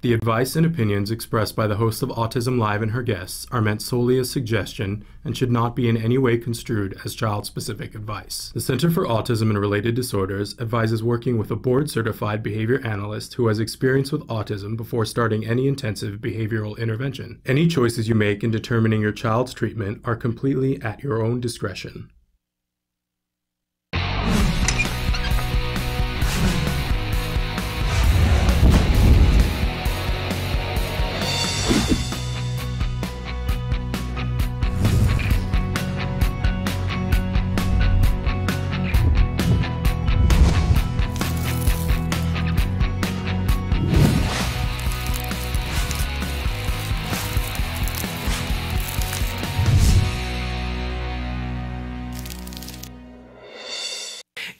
The advice and opinions expressed by the host of Autism Live and her guests are meant solely as suggestion and should not be in any way construed as child-specific advice. The Center for Autism and Related Disorders advises working with a board-certified behavior analyst who has experience with autism before starting any intensive behavioral intervention. Any choices you make in determining your child's treatment are completely at your own discretion.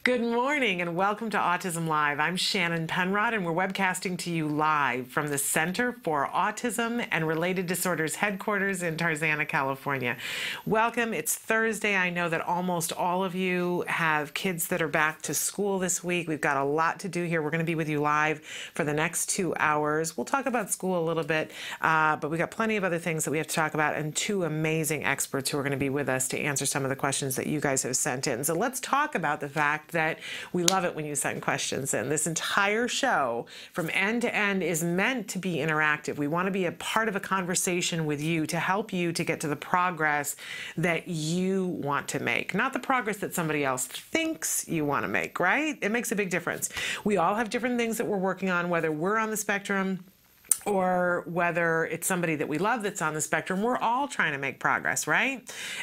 Good morning and welcome to Autism Live. I'm Shannon Penrod and we're webcasting to you live from the Center for Autism and Related Disorders headquarters in Tarzana, California. Welcome. It's Thursday. I know that almost all of you have kids that are back to school this week. We've got a lot to do here. We're going to be with you live for the next 2 hours. We'll talk about school a little bit, but we've got plenty of other things that we have to talk about and 2 amazing experts who are going to be with us to answer some of the questions that you guys have sent in. So let's talk about the fact that we love it when you send questions in. This entire show from end to end is meant to be interactive. We want to be a part of a conversation with you to help you to get to the progress that you want to make, not the progress that somebody else thinks you want to make, right? It makes a big difference. We all have different things that we're working on, whether we're on the spectrum or whether it's somebody that we love that's on the spectrum. We're all trying to make progress, right?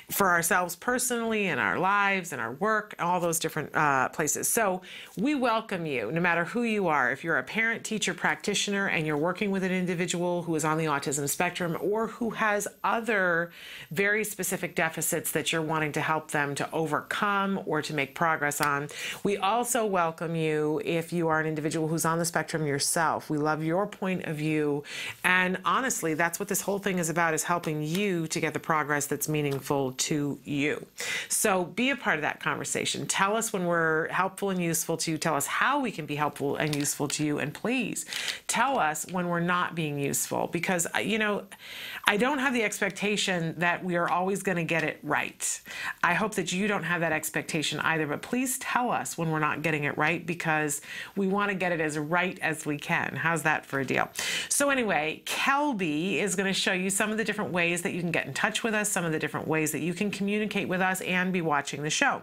For ourselves personally, in our lives, in our work, all those different places. So we welcome you, no matter who you are. If you're a parent, teacher, practitioner, and you're working with an individual who is on the autism spectrum or who has other very specific deficits that you're wanting to help them to overcome or to make progress on. We also welcome you if you are an individual who's on the spectrum yourself. We love your point of view. And honestly, that's what this whole thing is about, is helping you to get the progress that's meaningful to you. So be a part of that conversation. Tell us when we're helpful and useful to you. Tell us how we can be helpful and useful to you. And please tell us when we're not being useful, because, you know, I don't have the expectation that we are always going to get it right. I hope that you don't have that expectation either, but please tell us when we're not getting it right, because we want to get it as right as we can. How's that for a deal? So anyway, Kelby is going to show you some of the different ways that you can get in touch with us, some of the different ways that you can communicate with us and be watching the show.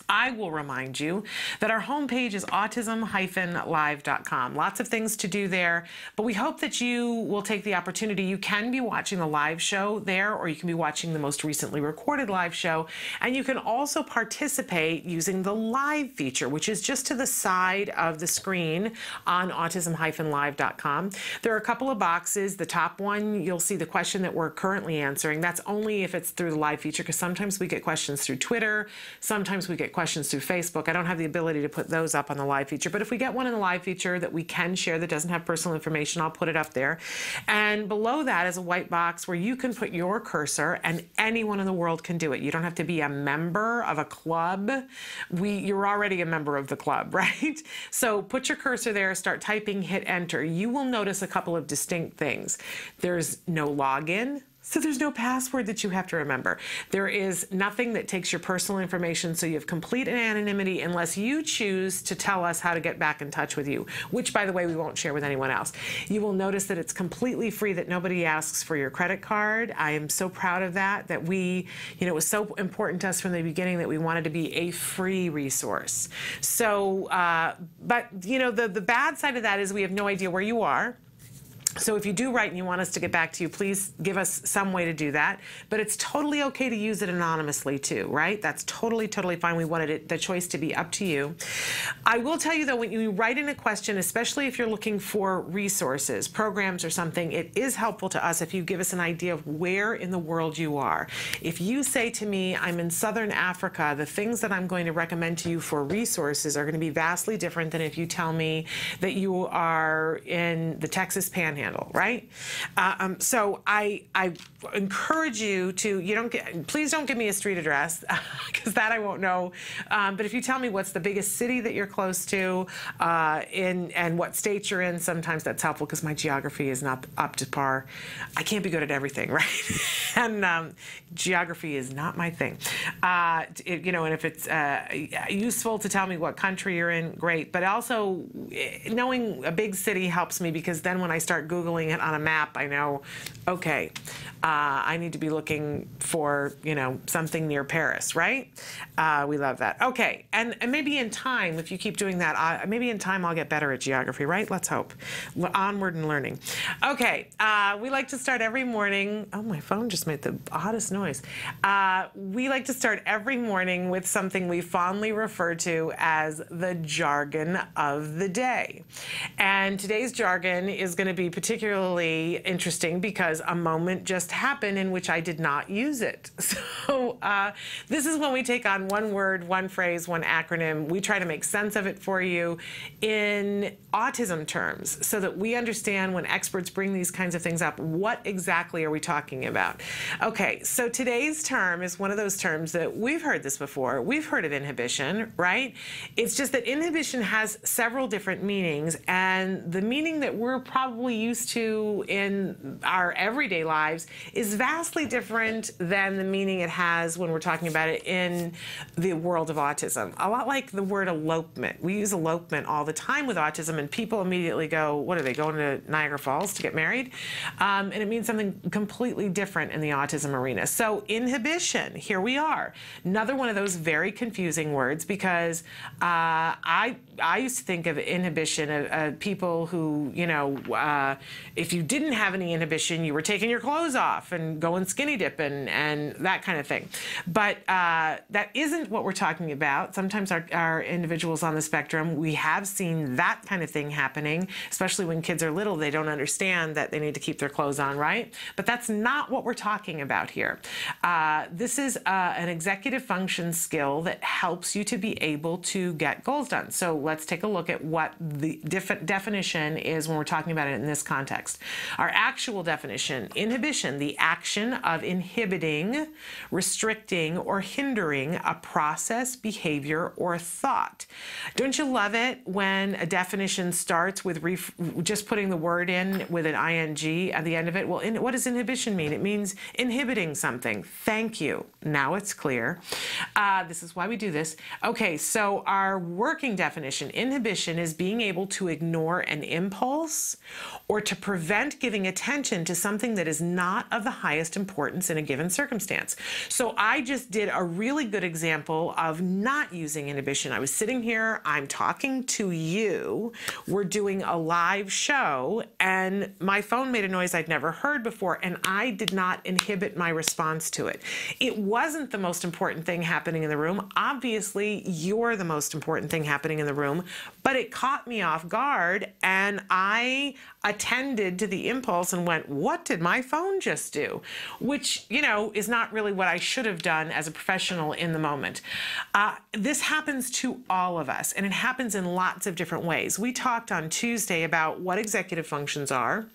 I will remind you that our homepage is autism-live.com. Lots of things to do there, but we hope that you will take the opportunity. You can be watching the live show there, or you can be watching the most recently recorded live show, and you can also participate using the live feature, which is just to the side of the screen on autism-live.com. There are a couple of boxes. The top one, you'll see the question that we're currently answering. That's only if it's through the live feature, because sometimes we get questions through Twitter, sometimes we get questions through Facebook. I don't have the ability to put those up on the live feature, but if we get one in the live feature that we can share that doesn't have personal information, I'll put it up there. And below that is a white box where you can put your cursor, and anyone in the world can do it. You don't have to be a member of a club. You're already a member of the club, right? So put your cursor there, start typing, hit enter. You will notice a couple of distinct things. There's no login. So there's no password that you have to remember. There is nothing that takes your personal information, so you have complete anonymity unless you choose to tell us how to get back in touch with you, which, by the way, we won't share with anyone else. You will notice that it's completely free, that nobody asks for your credit card. I am so proud of that, that we, you know, it was so important to us from the beginning that we wanted to be a free resource. So, but, you know, the bad side of that is we have no idea where you are. So if you do write and you want us to get back to you, please give us some way to do that. But it's totally okay to use it anonymously too, right? That's totally, totally fine. We wanted the choice to be up to you. I will tell you though, when you write in a question, especially if you're looking for resources, programs or something, it is helpful to us if you give us an idea of where in the world you are. If you say to me, I'm in Southern Africa, the things that I'm going to recommend to you for resources are going to be vastly different than if you tell me that you are in the Texas Panhandle handle, right? So I encourage you to, please don't give me a street address, because that I won't know. But if you tell me what's the biggest city that you're close to, and what state you're in, sometimes that's helpful, because my geography is not up to par. I can't be good at everything, right? And geography is not my thing. And if it's useful to tell me what country you're in, great. But also, knowing a big city helps me, because then when I start Googling it on a map, I know, okay, I need to be looking for, something near Paris, right? We love that. Okay, and maybe in time, if you keep doing that, maybe in time I'll get better at geography, right? Let's hope. Onward and learning. Okay, we like to start every morning. Oh, my phone just made the oddest noise. We like to start every morning with something we fondly refer to as the jargon of the day. And today's jargon is going to be particularly interesting because a moment just happened in which I did not use it. So this is when we take on one word, one phrase, one acronym. We try to make sense of it for you in autism terms, so that we understand when experts bring these kinds of things up, what exactly are we talking about? Okay, so today's term is one of those terms that we've heard this before. We've heard of inhibition, right? It's just that inhibition has several different meanings, and the meaning that we're probably used to in our everyday lives is vastly different than the meaning it has when we're talking about it in the world of autism. A lot like the word elopement. We use elopement all the time with autism, and people immediately go, what are they, going to Niagara Falls to get married? And it means something completely different in the autism arena. So inhibition, here we are. Another one of those very confusing words, because I used to think of inhibition of people who, if you didn't have any inhibition, you were taking your clothes off and going skinny dipping and that kind of thing. But that isn't what we're talking about. Sometimes our individuals on the spectrum, we have seen that kind of thing happening, especially when kids are little. They don't understand that they need to keep their clothes on, right? But that's not what we're talking about here. This is an executive function skill that helps you to be able to get goals done. So let's take a look at what the definition is when we're talking about it in this context. Our actual definition: inhibition, the action of inhibiting, restricting, or hindering a process, behavior, or thought. Don't you love it when a definition starts with just putting the word in with an ing at the end of it? Well, what does inhibition mean? It means inhibiting something. Thank you. Now it's clear. This is why we do this. Okay, so our working definition: inhibition is being able to ignore an impulse or to prevent giving attention to something that is not of the highest importance in a given circumstance. So I just did a really good example of not using inhibition. I was sitting here, I'm talking to you, we're doing a live show, and my phone made a noise I'd never heard before, and I did not inhibit my response to it. It wasn't the most important thing happening in the room. Obviously, you're the most important thing happening in the room, but it caught me off guard, and I attended to the impulse and went, what did my phone just do? Which, is not really what I should have done as a professional in the moment. This happens to all of us, and it happens in lots of different ways. We talked on Tuesday about what executive functions are.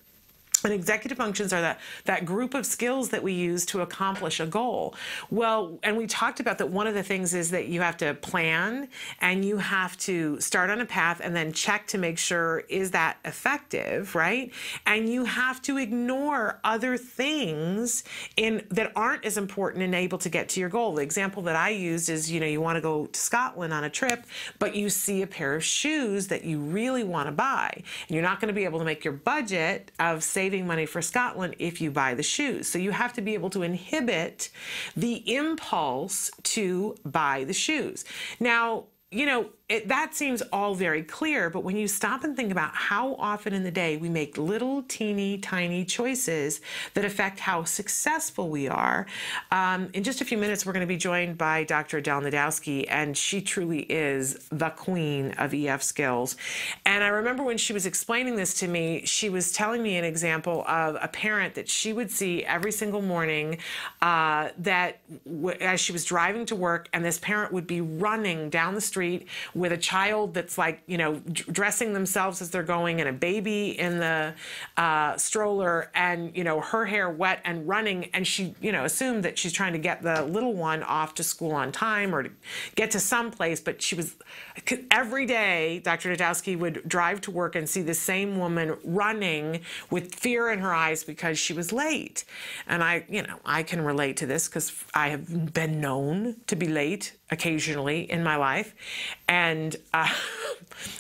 And executive functions are that group of skills that we use to accomplish a goal. Well, and we talked about that one of the things is that you have to plan and you have to start on a path and then check to make sure, is that effective, right? And you have to ignore other things that aren't as important and able to get to your goal. The example that I used is, you want to go to Scotland on a trip, but you see a pair of shoes that you really want to buy. And you're not going to be able to make your budget of saving money for Scotland if you buy the shoes. So you have to be able to inhibit the impulse to buy the shoes. Now, that seems all very clear, but when you stop and think about how often in the day we make little teeny tiny choices that affect how successful we are. In just a few minutes, we're going to be joined by Dr. Adel Najdowski, and she truly is the queen of EF skills. And I remember when she was explaining this to me, she was telling me an example of a parent that she would see every single morning as she was driving to work, and this parent would be running down the street with a child that's like, dressing themselves as they're going, and a baby in the stroller, and, her hair wet and running. And she, assumed that she's trying to get the little one off to school on time or to get to some place. But she was, every day, Dr. Najdowski would drive to work and see the same woman running with fear in her eyes because she was late. And I can relate to this because I have been known to be late occasionally in my life, and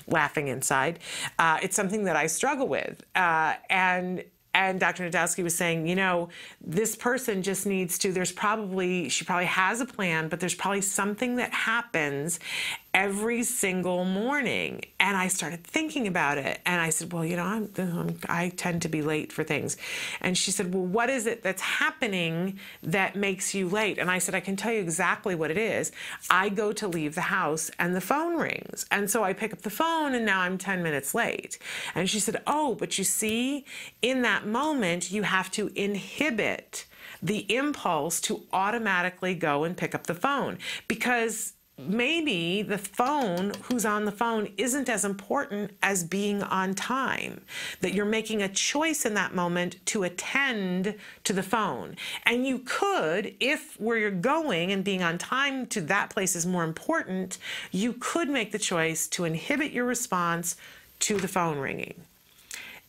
laughing inside. It's something that I struggle with. And Dr. Najdowski was saying, this person just needs to, she probably has a plan, but there's probably something that happens every single morning. And I started thinking about it. And I said, well, I tend to be late for things. And she said, well, what is it that's happening that makes you late? And I said, I can tell you exactly what it is. I go to leave the house and the phone rings. And so I pick up the phone and now I'm 10 minutes late. And she said, oh, but you see, in that moment, you have to inhibit the impulse to automatically go and pick up the phone, because maybe the phone, who's on the phone, isn't as important as being on time, that you're making a choice in that moment to attend to the phone. And you could, if where you're going and being on time to that place is more important, you could make the choice to inhibit your response to the phone ringing.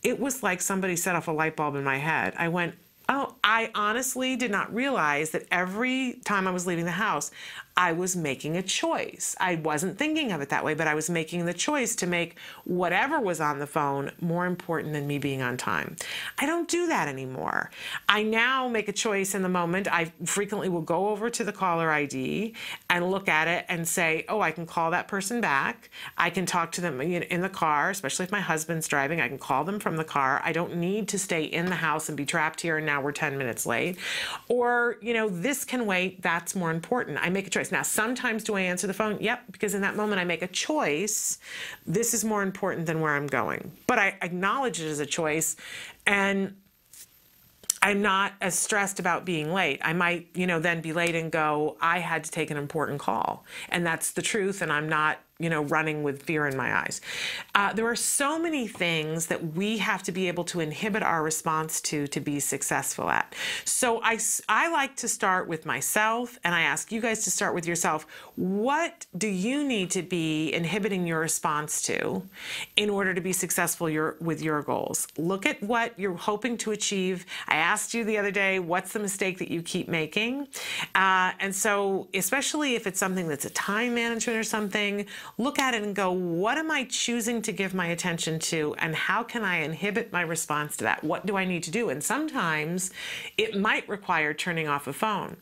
It was like somebody set off a light bulb in my head. I went, oh, I honestly did not realize that every time I was leaving the house, I was making a choice. I wasn't thinking of it that way, but I was making the choice to make whatever was on the phone more important than me being on time. I don't do that anymore. I now make a choice in the moment. I frequently will go over to the caller ID and look at it and say, oh, I can call that person back. I can talk to them in the car, especially if my husband's driving. I can call them from the car. I don't need to stay in the house and be trapped here and now we're 10 minutes late. Or, this can wait. That's more important. I make a choice. Now, sometimes do I answer the phone? Yep, because in that moment I make a choice. This is more important than where I'm going. But I acknowledge it as a choice, and I'm not as stressed about being late. I might, then be late and go, I had to take an important call. And that's the truth, and I'm not, running with fear in my eyes. There are so many things that we have to be able to inhibit our response to be successful at. So I like to start with myself, and I ask you guys to start with yourself. What do you need to be inhibiting your response to in order to be successful with your goals? Look at what you're hoping to achieve. I asked you the other day, what's the mistake that you keep making? And so, especially if it's something that's a time management or something, look at it and go, what am I choosing to give my attention to, and how can I inhibit my response to that? What do I need to do? And sometimes it might require turning off a phone.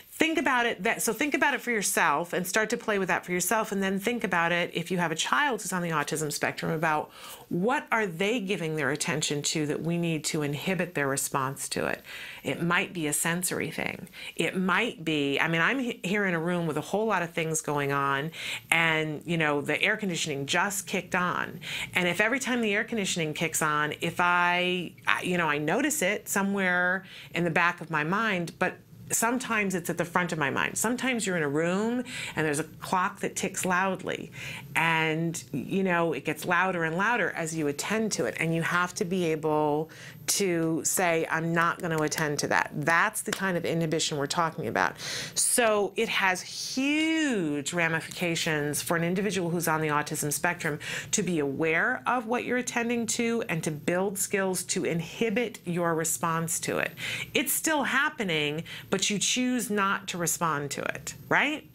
Think about it. So think about it for yourself and start to play with that for yourself. And then think about it, if you have a child who's on the autism spectrum, about what are they giving their attention to that we need to inhibit their response to it. It might be a sensory thing. It might be, I'm here in a room with a whole lot of things going on, and the air conditioning just kicked on. And if every time the air conditioning kicks on, if I notice it somewhere in the back of my mind, but sometimes it's at the front of my mind. Sometimes you're in a room and there's a clock that ticks loudly, and it gets louder and louder as you attend to it, and you have to be able to say, I'm not going to attend to that. That's the kind of inhibition we're talking about. So it has huge ramifications for an individual who's on the autism spectrum to be aware of what you're attending to and to build skills to inhibit your response to it. It's still happening, but you choose not to respond to it, right?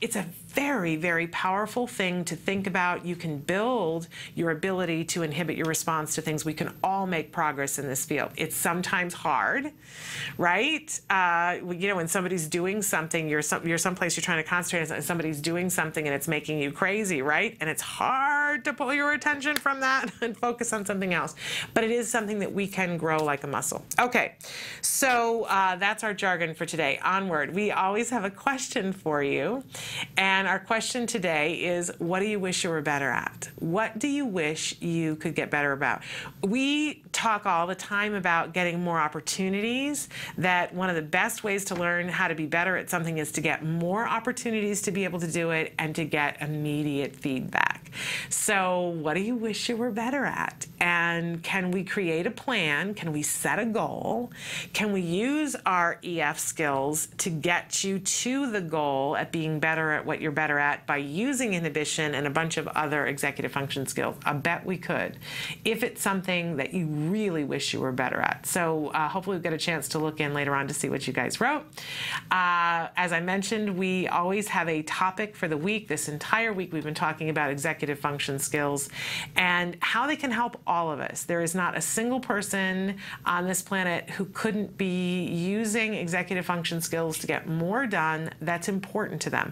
It's a very, very powerful thing to think about. You can build your ability to inhibit your response to things. We can all make progress in this field. It's sometimes hard, right? When somebody's doing something, you're someplace you're trying to concentrate on, and somebody's doing something and it's making you crazy, right? And it's hard hard to pull your attention from that and focus on something else. But it is something that we can grow like a muscle. Okay, so that's our jargon for today. Onward. We always have a question for you. And our question today is, what do you wish you were better at? What do you wish you could get better about? We talk all the time about getting more opportunities, that one of the best ways to learn how to be better at something is to get more opportunities to be able to do it and to get immediate feedback. So what do you wish you were better at? And can we create a plan? Can we set a goal? Can we use our EF skills to get you to the goal at being better at what you're better at by using inhibition and a bunch of other executive function skills? I bet we could, if it's something that you really wish you were better at. So hopefully we'll get a chance to look in later on to see what you guys wrote. As I mentioned, we always have a topic for the week. This entire week we've been talking about executive function skills and how they can help all of us. There is not a single person on this planet who couldn't be using executive function skills to get more done that's important to them.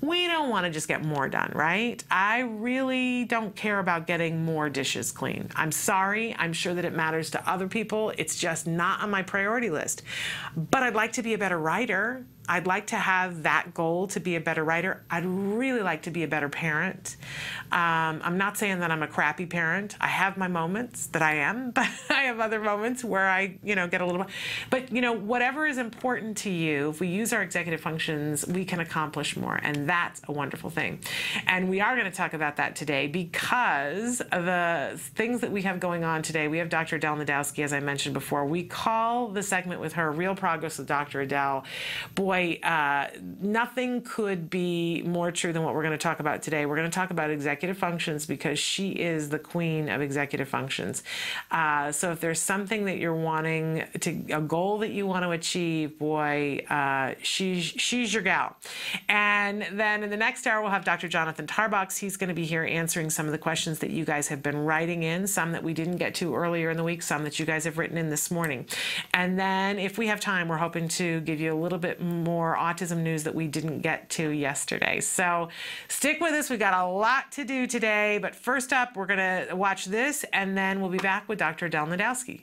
We don't want to just get more done, right? I really don't care about getting more dishes clean. I'm sorry. I'm sure that it matters to other people. It's just not on my priority list. But I'd like to be a better writer. I'd like to have that goal to be a better writer. I'd really like to be a better parent. I'm not saying that I'm a crappy parent. I have my moments that I am, but I have other moments where I, get a little. But whatever is important to you, if we use our executive functions, we can accomplish more, and that's a wonderful thing. And we are going to talk about that today because of the things that we have going on today. We have Dr. Adel Najdowski, as I mentioned before. We call the segment with her "Real Progress with Dr. Adel." Boy, nothing could be more true than what we're going to talk about today. We're going to talk about executive functions because she is the queen of executive functions. So if there's something that you're wanting a goal that you want to achieve, boy, she's your gal. And then in the next hour, we'll have Dr. Jonathan Tarbox. He's going to be here answering some of the questions that you guys have been writing in, some that we didn't get to earlier in the week, some that you guys have written in this morning. And then if we have time, we're hoping to give you a little bit more autism news that we didn't get to yesterday. So stick with us. We got a lot to do today, but first up, we're going to watch this, and then we'll be back with Dr. Adel Najdowski.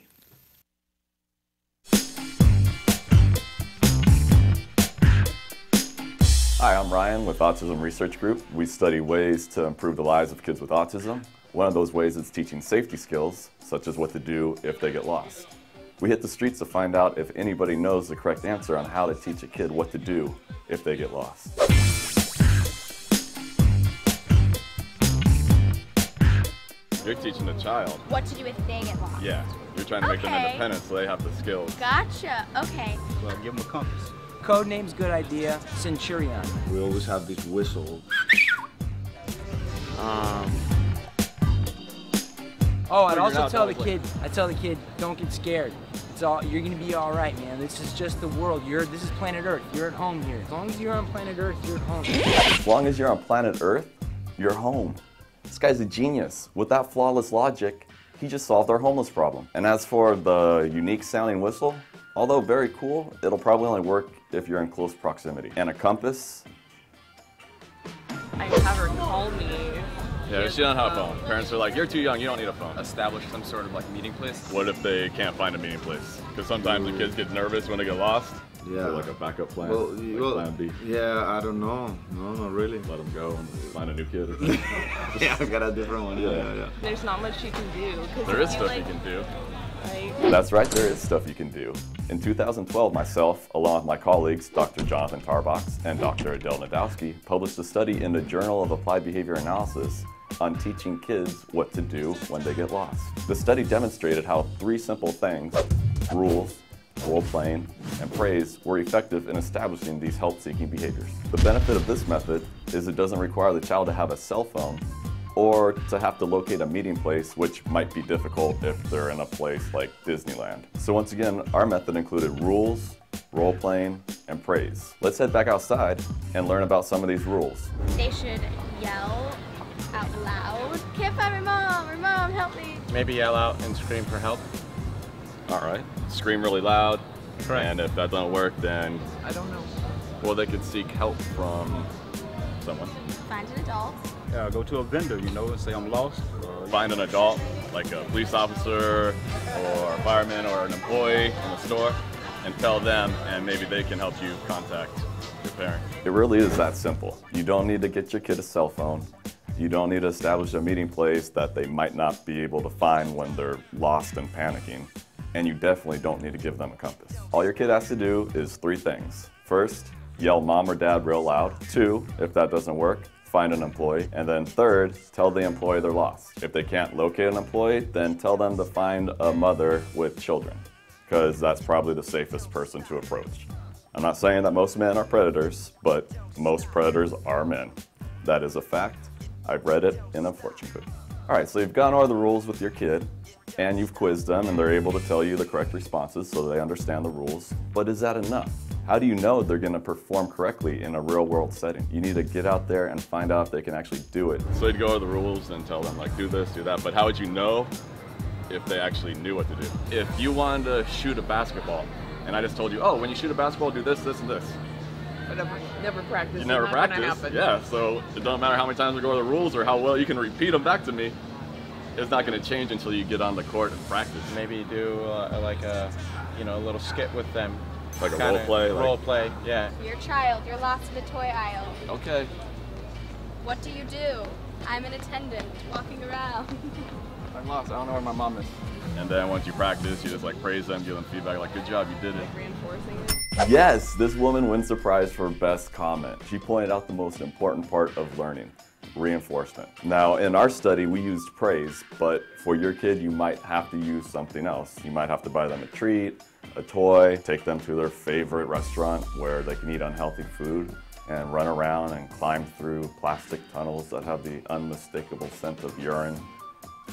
Hi, I'm Ryan with Autism Research Group. We study ways to improve the lives of kids with autism. One of those ways is teaching safety skills, such as what to do if they get lost. We hit the streets to find out if anybody knows the correct answer on how to teach a kid what to do if they get lost. You're teaching a child what to do if they get lost. Yeah, you're trying to make them independent so they have the skills. Gotcha, okay. Well, give them a compass. Code name's good idea, Centurion. We always have this whistle. Oh, I'd also tell the kid, don't get scared. You're gonna be all right, man. This is just the world. This is planet Earth. You're at home here. As long as you're on planet Earth, you're at home. As long as you're on planet Earth, you're home. This guy's a genius. With that flawless logic, he just solved our homeless problem. And as for the unique sounding whistle, although very cool, it'll probably only work if you're in close proximity. And a compass? I have her call me. Yeah, she don't have a phone. Parents are like, you're too young, you don't need a phone. Establish some sort of meeting place. What if they can't find a meeting place? Because sometimes the kids get nervous when they get lost. Yeah. So like a backup plan, plan B. Yeah, I don't know. No, not really. Let them go and find a new kid. Yeah, I've got a different one. Yeah. There's not much you can do. There is stuff you can do. Like, That's right, there is stuff you can do. In 2012, myself, along with my colleagues, Dr. Jonathan Tarbox and Dr. Adel Najdowski, published a study in the Journal of Applied Behavior Analysis on teaching kids what to do when they get lost. The study demonstrated how 3 simple things, rules, role-playing, and praise, were effective in establishing these help-seeking behaviors. The benefit of this method is it doesn't require the child to have a cell phone or to have to locate a meeting place, which might be difficult if they're in a place like Disneyland. So once again, our method included rules, role-playing, and praise. Let's head back outside and learn about some of these rules. They should yell out loud. Can't find my mom, help me. maybe yell out and scream for help. All right, scream really loud. Correct. And if that doesn't work, then, I don't know. well, they could seek help from someone. Find an adult. go to a vendor, you know, and say I'm lost. Or Find an adult, like a police officer or a fireman or an employee in the store, and tell them, and maybe they can help you contact your parent. It really is that simple. You don't need to get your kid a cell phone. You don't need to establish a meeting place that they might not be able to find when they're lost and panicking. And you definitely don't need to give them a compass. All your kid has to do is 3 things. First, yell mom or dad real loud. 2, if that doesn't work, find an employee. And then 3rd, tell the employee they're lost. If they can't locate an employee, then tell them to find a mother with children, because that's probably the safest person to approach. I'm not saying that most men are predators, but most predators are men. That is a fact. I've read it in a fortune cookie. All right, so you've gone over the rules with your kid, and you've quizzed them, and they're able to tell you the correct responses so they understand the rules. But is that enough? How do you know they're going to perform correctly in a real-world setting? You need to get out there and find out if they can actually do it. So you'd go over the rules and tell them, like, do this, do that, but how would you know if they actually knew what to do? If you wanted to shoot a basketball, and I just told you, oh, when you shoot a basketball, do this, this, and this. I never practiced. You never practice. Yeah, so it doesn't matter how many times we go over the rules or how well you can repeat them back to me. It's not going to change until you get on the court and practice. maybe do like a, you know, a little skit with them. Like a role play? Role play, yeah. Your child, you're lost in the toy aisle. Okay. What do you do? I'm an attendant, walking around. I'm lost. I don't know where my mom is. And then once you practice, you just like praise them, give them feedback, like, good job, you did it. Like reinforcing it. Yes, this woman wins the prize for best comment. She pointed out the most important part of learning, reinforcement. Now, in our study, we used praise, but for your kid, you might have to use something else. You might have to buy them a treat, a toy, take them to their favorite restaurant where they can eat unhealthy food and run around and climb through plastic tunnels that have the unmistakable scent of urine,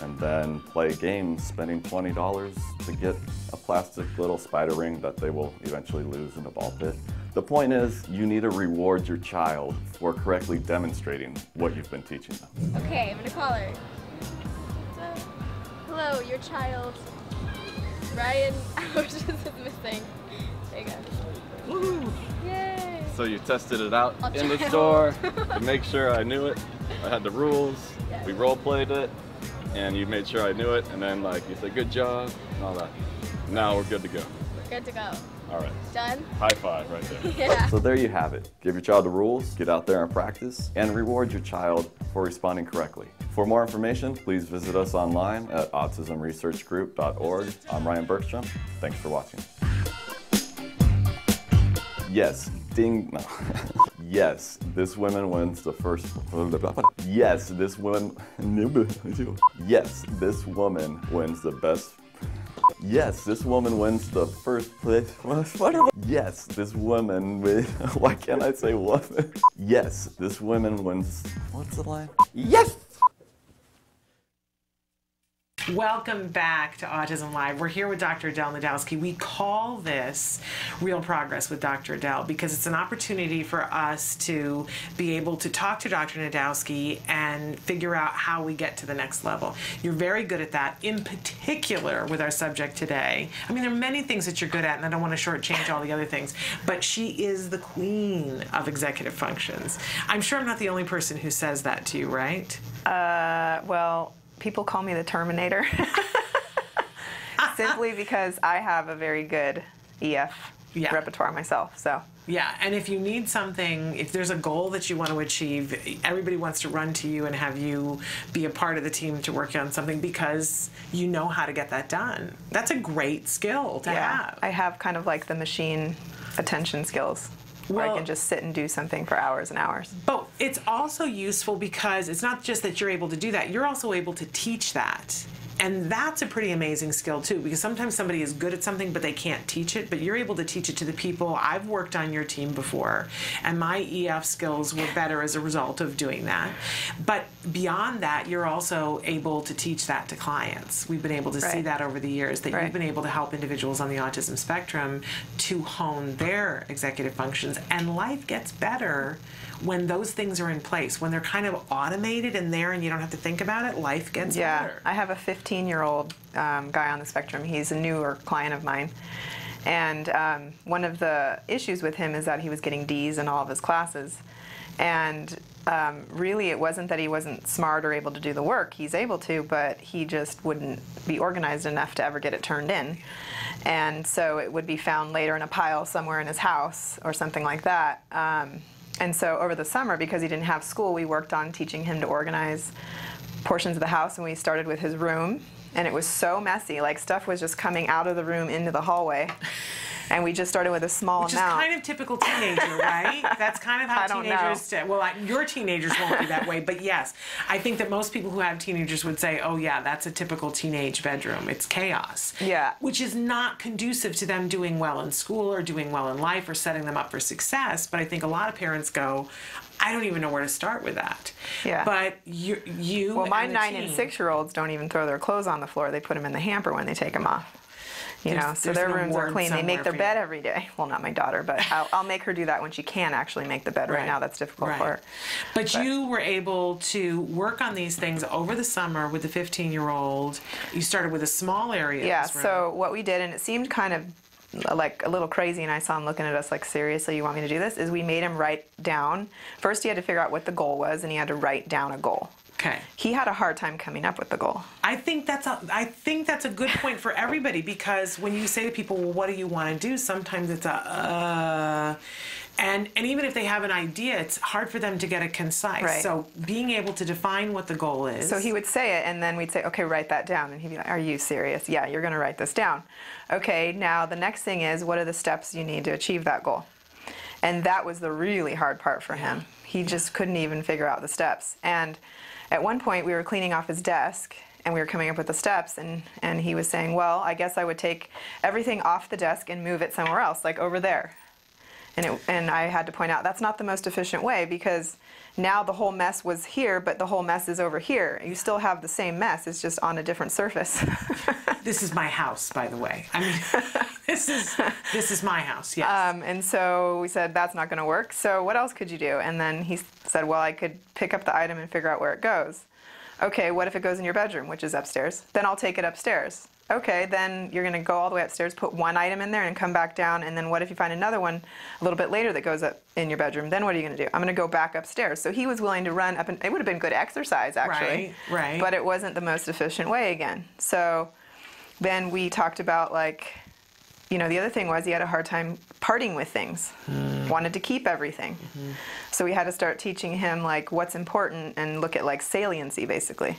and then play games spending $20 to get a plastic little spider ring that they will eventually lose in a ball pit. The point is, you need to reward your child for correctly demonstrating what you've been teaching them. Okay, I'm gonna call her. Hello, your child, Ryan Ouches is missing. There you go. Woohoo! Yay! So you tested it out I'll in the try. store to make sure I knew it. I had the rules, Yes. we role played it, and you made sure I knew it, and then like you said, good job, and all that. Now we're good to go. We're good to go. All right. Done? High five right there. Yeah. So there you have it. Give your child the rules, get out there and practice, and reward your child for responding correctly. For more information, please visit us online at autismresearchgroup.org. I'm Ryan Bergstrom. Thanks for watching. Yes, ding, no. Yes, this woman wins the first, yes, this woman, yes, this woman wins the best. Yes, this woman wins the first place. Yes, this woman wins. Why can't I say woman? Yes, this woman wins. What's the line? Yes! Welcome back to Autism Live. We're here with Dr. Adel Najdowski. We call this Real Progress with Dr. Adel because it's an opportunity for us to be able to talk to Dr. Najdowski and figure out how we get to the next level. You're very good at that, in particular with our subject today. I mean, there are many things that you're good at, and I don't want to shortchange all the other things, but she is the queen of executive functions. I'm sure I'm not the only person who says that to you, right? Well, people call me the Terminator simply because I have a very good EF repertoire myself. So yeah, and if you need something, if there's a goal that you want to achieve, everybody wants to run to you and have you be a part of the team to work on something because you know how to get that done. That's a great skill to have. I have kind of like the machine attention skills. Where I can just sit and do something for hours and hours. But it's also useful because it's not just that you're able to do that, you're also able to teach that. And that's a pretty amazing skill too, because sometimes somebody is good at something but they can't teach it, but you're able to teach it to the people. I've worked on your team before, and my EF skills were better as a result of doing that. But beyond that, you're also able to teach that to clients. We've been able to see that over the years, that you've been able to help individuals on the autism spectrum to hone their executive functions, and life gets better when those things are in place. When they're kind of automated and there and you don't have to think about it, life gets better. I have a 15-year-old guy on the spectrum. He's a newer client of mine. And one of the issues with him is that he was getting D's in all of his classes. And really it wasn't that he wasn't smart or able to do the work. He's able to, but he just wouldn't be organized enough to ever get it turned in. And so it would be found later in a pile somewhere in his house or something like that. And so over the summer, because he didn't have school, we worked on teaching him to organize portions of the house, and we started with his room. And it was so messy, like stuff was just coming out of the room into the hallway. And we just started with a small amount. Which is kind of typical teenager, right? That's kind of how teenagers do. Well, your teenagers won't be that way, but yes. I think that most people who have teenagers would say, oh yeah, that's a typical teenage bedroom. It's chaos. Yeah. Which is not conducive to them doing well in school or doing well in life or setting them up for success. But I think a lot of parents go, I don't even know where to start with that. Yeah. But you well, my 9 and 6-year-olds don't even throw their clothes on the floor. They put them in the hamper when they take them off. So their rooms are clean. They make their bed every day. Well, not my daughter, but I'll make her do that when she can actually make the bed. Right now, that's difficult for her. But you were able to work on these things over the summer with the 15-year-old. You started with a small area. Yeah, so what we did, and it seemed kind of like a little crazy, and I saw him looking at us like, seriously, you want me to do this? Is we made him write down. First, he had to figure out what the goal was, and he had to write down a goal. Okay. He had a hard time coming up with the goal. I think that's a good point for everybody, because when you say to people, well, what do you want to do? Sometimes it's and even if they have an idea, it's hard for them to get it concise. Right. So being able to define what the goal is. So he would say it, and then we'd say, okay, write that down. And he'd be like, are you serious? Yeah, you're going to write this down. Okay, now the next thing is, what are the steps you need to achieve that goal? And that was the really hard part for him. He just couldn't even figure out the steps. And at one point, we were cleaning off his desk, and we were coming up with the steps, and he was saying, well, I guess I would take everything off the desk and move it somewhere else, like over there. And I had to point out, that's not the most efficient way, because now the whole mess was here, but the whole mess is over here. You still have the same mess, it's just on a different surface. This is my house, by the way. I mean, this is my house, yes. And so we said, that's not going to work. So what else could you do? And then he said, well, I could pick up the item and figure out where it goes. Okay, what if it goes in your bedroom, which is upstairs? Then I'll take it upstairs. Okay, then you're going to go all the way upstairs, put one item in there, and come back down. And then what if you find another one a little bit later that goes up in your bedroom? Then what are you going to do? I'm going to go back upstairs. So he was willing to run up, and it would have been good exercise, actually. Right. But it wasn't the most efficient way again. So then we talked about, like, the other thing was he had a hard time parting with things, wanted to keep everything. So we had to start teaching him, like, what's important and look at, like, saliency, basically.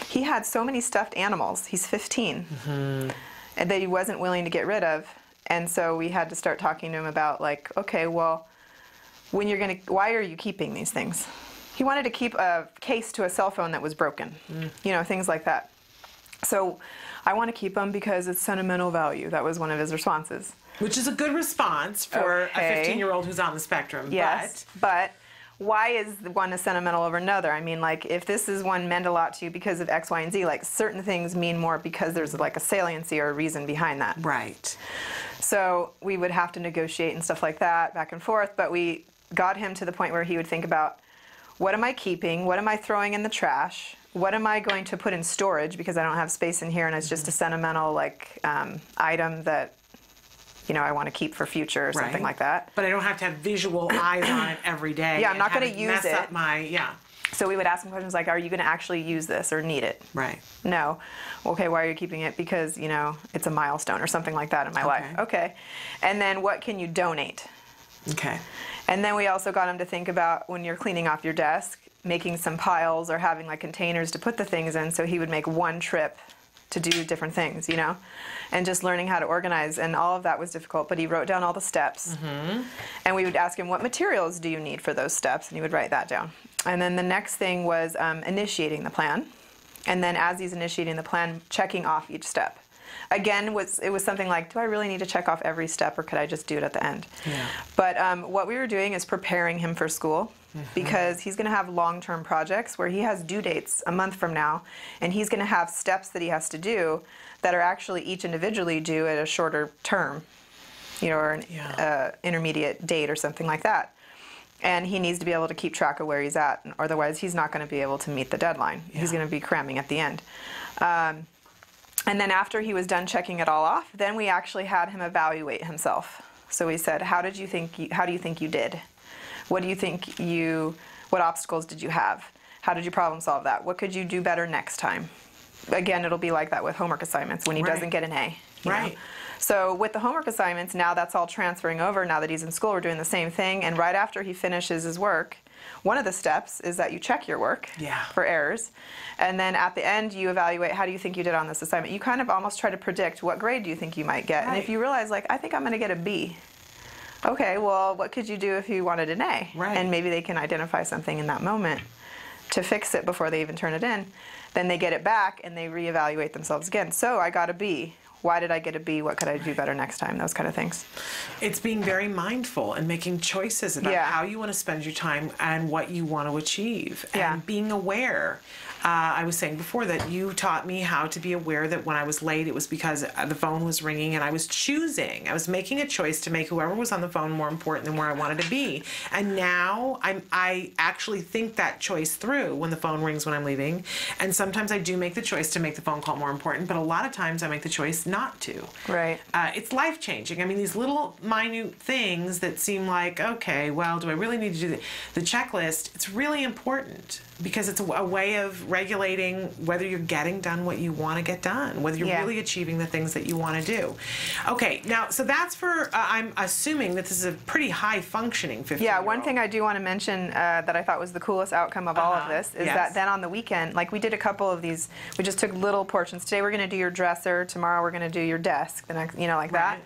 He had so many stuffed animals. He's 15, and that he wasn't willing to get rid of. And so we had to start talking to him about, like, okay, well, why are you keeping these things? He wanted to keep a case to a cell phone that was broken, things like that. So I want to keep them because it's sentimental value. That was one of his responses. Which is a good response for a 15-year-old who's on the spectrum. Yes, but why is one a sentimental over another? I mean, like, if this is one meant a lot to you because of X, Y, and Z, like, certain things mean more because there's, like, a saliency or a reason behind that. Right. So we would have to negotiate and stuff like that, back and forth, but we got him to the point where he would think about, what am I keeping? What am I throwing in the trash? What am I going to put in storage because I don't have space in here and it's just a sentimental, like, item that, I want to keep for future or something like that. But I don't have to have visual eyes on it every day. Yeah, I'm not going to use it. Yeah. So we would ask him questions like, are you going to actually use this or need it? Right. No. Okay, why are you keeping it? Because, it's a milestone or something like that in my life. Okay. And then what can you donate? Okay. And then we also got him to think about, when you're cleaning off your desk, making some piles or having, like, containers to put the things in, so he would make one trip to do different things, and just learning how to organize. And all of that was difficult, but he wrote down all the steps. And we would ask him, what materials do you need for those steps? And he would write that down. And then the next thing was initiating the plan. And then as he's initiating the plan, checking off each step. Again, it was something like, do I really need to check off every step, or could I just do it at the end? Yeah. But what we were doing is preparing him for school, because he's going to have long-term projects where he has due dates a month from now, and he's going to have steps that he has to do that are actually each individually due at a shorter term, or an intermediate date or something like that. And he needs to be able to keep track of where he's at, otherwise he's not going to be able to meet the deadline. He's going to be cramming at the end. And then after he was done checking it all off, then we actually had him evaluate himself. So we said, how do you think you did? What do you think you What obstacles did you have? How did you problem solve that? What could you do better next time? Again, it'll be like that with homework assignments when he doesn't get an A. You know? So with the homework assignments, now that's all transferring over. Now that he's in school, we're doing the same thing. And right after he finishes his work, one of the steps is that you check your work for errors. And then at the end, you evaluate, how do you think you did on this assignment? You kind of almost try to predict what grade do you think you might get. And if you realize, like, I think I'm going to get a B. Okay, well, what could you do if you wanted an A? And maybe they can identify something in that moment to fix it before they even turn it in. Then they get it back and they reevaluate themselves again. So I got a B. Why did I get a B? What could I do better next time? Those kind of things. It's being very mindful and making choices about how you want to spend your time and what you want to achieve. And being aware. I was saying before that you taught me how to be aware that when I was late, it was because the phone was ringing and I was choosing. I was making a choice to make whoever was on the phone more important than where I wanted to be. And now I actually think that choice through when the phone rings when I'm leaving. And sometimes I do make the choice to make the phone call more important, but a lot of times I make the choice not to. It's life-changing. I mean, these little minute things that seem like, okay, well, do I really need to do the checklist? It's really important because it's a way of regulating whether you're getting done what you want to get done, whether you're really achieving the things that you want to do. Okay, now, so that's for, I'm assuming that this is a pretty high-functioning 15-year-old. One thing I do want to mention that I thought was the coolest outcome of all of this is that then on the weekend, like we did a couple of these, we just took little portions. Today we're going to do your dresser, tomorrow we're going to do your desk, the next, you know, like that.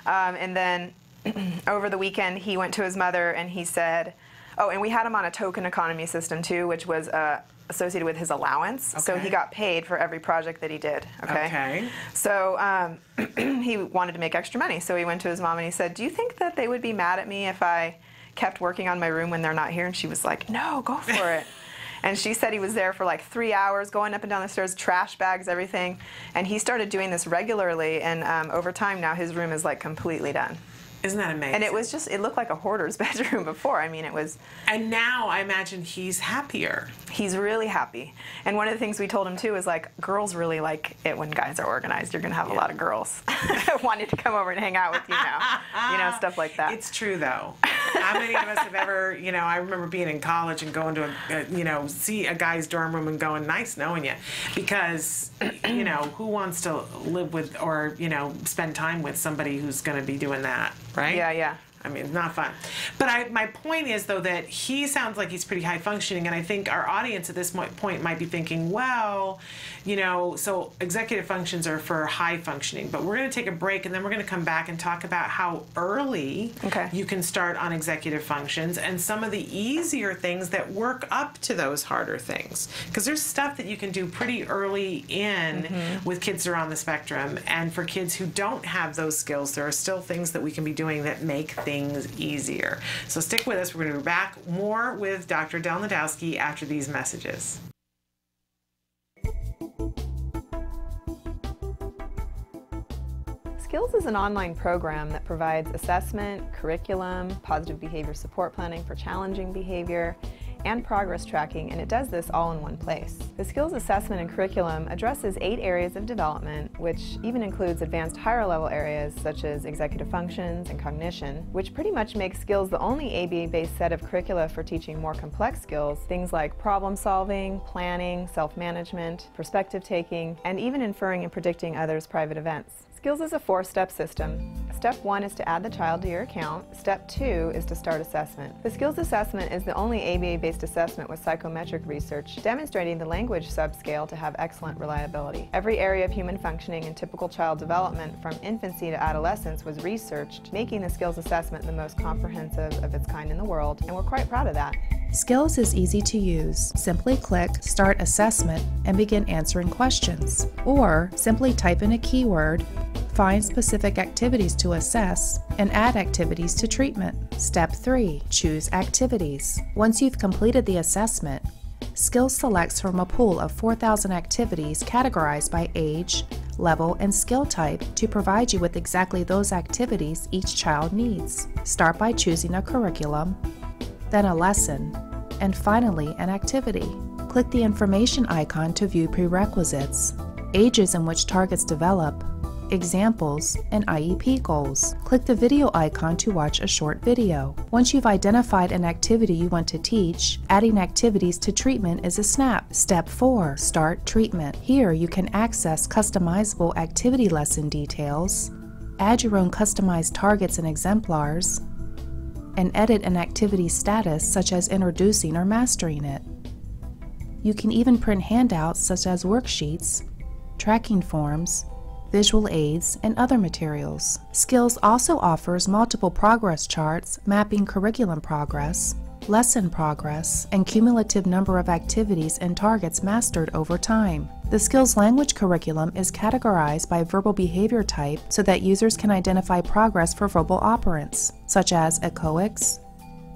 And then over the weekend he went to his mother and he said, oh, and we had him on a token economy system too, which was associated with his allowance. So he got paid for every project that he did. So he wanted to make extra money. So he went to his mom and he said, do you think that they would be mad at me if I kept working on my room when they're not here? And she was like, no, go for it. And she said he was there for like 3 hours, going up and down the stairs, trash bags, everything. And he started doing this regularly. And over time now his room is like completely done. Isn't that amazing? And it was just, it looked like a hoarder's bedroom before. I mean, it was... And now I imagine he's happier. He's really happy. And one of the things we told him, too, is like, girls really like it when guys are organized. You're going to have a lot of girls wanting to come over and hang out with you now. You know, stuff like that. It's true, though. How many of us have ever, you know, I remember being in college and going to, you know, see a guy's dorm room and going, nice knowing you. Because, you know, who wants to live with or, you know, spend time with somebody who's going to be doing that? Right? Yeah. I mean, it's not fun. But my point is, though, that he sounds like he's pretty high functioning, and I think our audience at this point might be thinking, well, you know, so executive functions are for high functioning, but we're going to take a break, and then we're going to come back and talk about how early you can start on executive functions and some of the easier things that work up to those harder things. Because there's stuff that you can do pretty early in with kids that are on the spectrum, and for kids who don't have those skills, there are still things that we can be doing that make things easier. So stick with us. We're going to be back more with Dr. Adel Najdowski after these messages. Skills is an online program that provides assessment, curriculum, positive behavior support planning for challenging behavior, and progress tracking, and it does this all in one place. The skills assessment and curriculum addresses 8 areas of development, which even includes advanced higher level areas such as executive functions and cognition, which pretty much makes skills the only ABA-based set of curricula for teaching more complex skills, things like problem solving, planning, self-management, perspective taking, and even inferring and predicting others' private events. Skills is a 4-step system. Step 1 is to add the child to your account. Step 2 is to start assessment. The skills assessment is the only ABA-based assessment with psychometric research demonstrating the language subscale to have excellent reliability. Every area of human functioning and typical child development from infancy to adolescence was researched, making the skills assessment the most comprehensive of its kind in the world, and we're quite proud of that. Skills is easy to use. Simply click Start Assessment and begin answering questions. Or simply type in a keyword, find specific activities to assess, and add activities to treatment. Step 3. Choose activities. Once you've completed the assessment, Skills selects from a pool of 4,000 activities categorized by age, level, and skill type to provide you with exactly those activities each child needs. Start by choosing a curriculum, then a lesson, and finally an activity. Click the information icon to view prerequisites, ages in which targets develop, examples, and IEP goals. Click the video icon to watch a short video. Once you've identified an activity you want to teach, adding activities to treatment is a snap. Step 4. Start treatment. Here you can access customizable activity lesson details, add your own customized targets and exemplars, and edit an activity status such as introducing or mastering it. You can even print handouts such as worksheets, tracking forms, visual aids, and other materials. Skills also offers multiple progress charts mapping curriculum progress, lesson progress, and cumulative number of activities and targets mastered over time. The Skills language curriculum is categorized by verbal behavior type so that users can identify progress for verbal operants, such as echoics,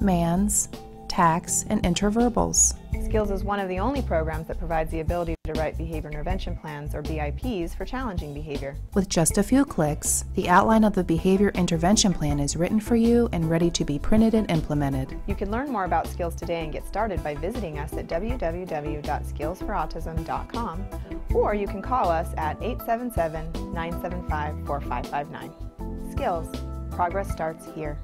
mans, tax, and interverbals. Skills is one of the only programs that provides the ability to write behavior intervention plans, or BIPs, for challenging behavior. With just a few clicks, the outline of the behavior intervention plan is written for you and ready to be printed and implemented. You can learn more about Skills today and get started by visiting us at www.skillsforautism.com, or you can call us at 877-975-4559. Skills. Progress starts here.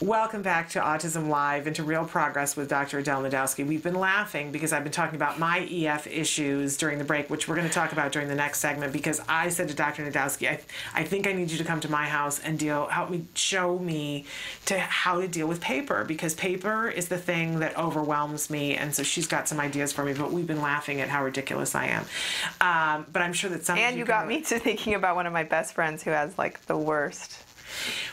Welcome back to Autism Live and to Real Progress with Dr. Adel Najdowski. We've been laughing because I've been talking about my EF issues during the break, which we're going to talk about during the next segment, because I said to Dr. Najdowski, I think I need you to come to my house and show me how to deal with paper, because paper is the thing that overwhelms me, and so she's got some ideas for me, but we've been laughing at how ridiculous I am. But I'm sure that some And you got me to thinking about one of my best friends who has like the worst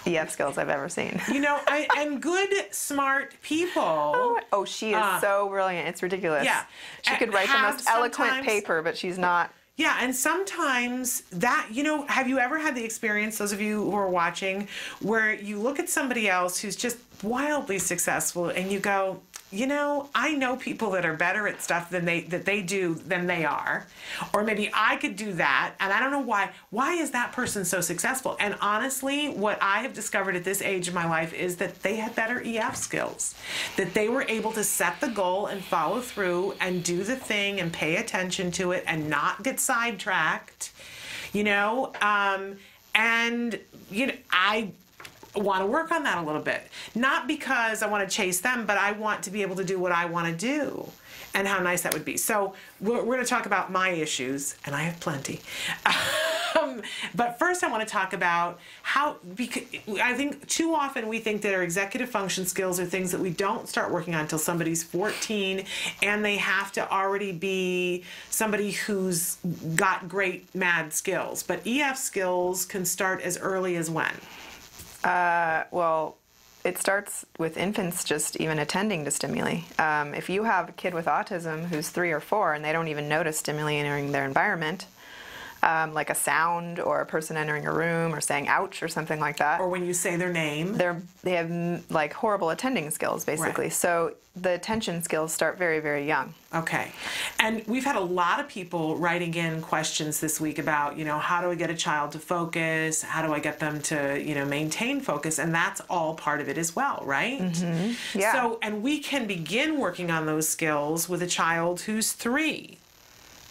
EF skills I've ever seen. You know, and good, smart people. Oh, she is so brilliant. It's ridiculous. Yeah. She could write the most eloquent paper, but she's not. Yeah, and sometimes that, you know, have you ever had the experience, those of you who are watching, where you look at somebody else who's just wildly successful and you go, you know, I know people that are better at stuff than they do than they are, or maybe I could do that, and I don't know why. Why is that person so successful? And honestly, what I have discovered at this age of my life is that they had better EF skills, that they were able to set the goal and follow through and do the thing and pay attention to it and not get sidetracked, you know, and you know, I want to work on that a little bit. Not because I want to chase them, but I want to be able to do what I want to do, and how nice that would be. So we're going to talk about my issues, and I have plenty. But first I want to talk about how, because I think too often we think that our executive function skills are things that we don't start working on until somebody's 14, and they have to already be somebody who's got great mad skills. But EF skills can start as early as when? Well, it starts with infants just even attending to stimuli. If you have a kid with autism who's 3 or 4 and they don't even notice stimuli entering their environment, like a sound or a person entering a room or saying ouch or something like that. Or when you say their name. They have like horrible attending skills, basically. Right. So the attention skills start very, very young. Okay. And we've had a lot of people writing in questions this week about, you know, how do I get a child to focus? How do I get them to, you know, maintain focus? And that's all part of it as well, right? Mm-hmm. Yeah. So, and we can begin working on those skills with a child who's 3.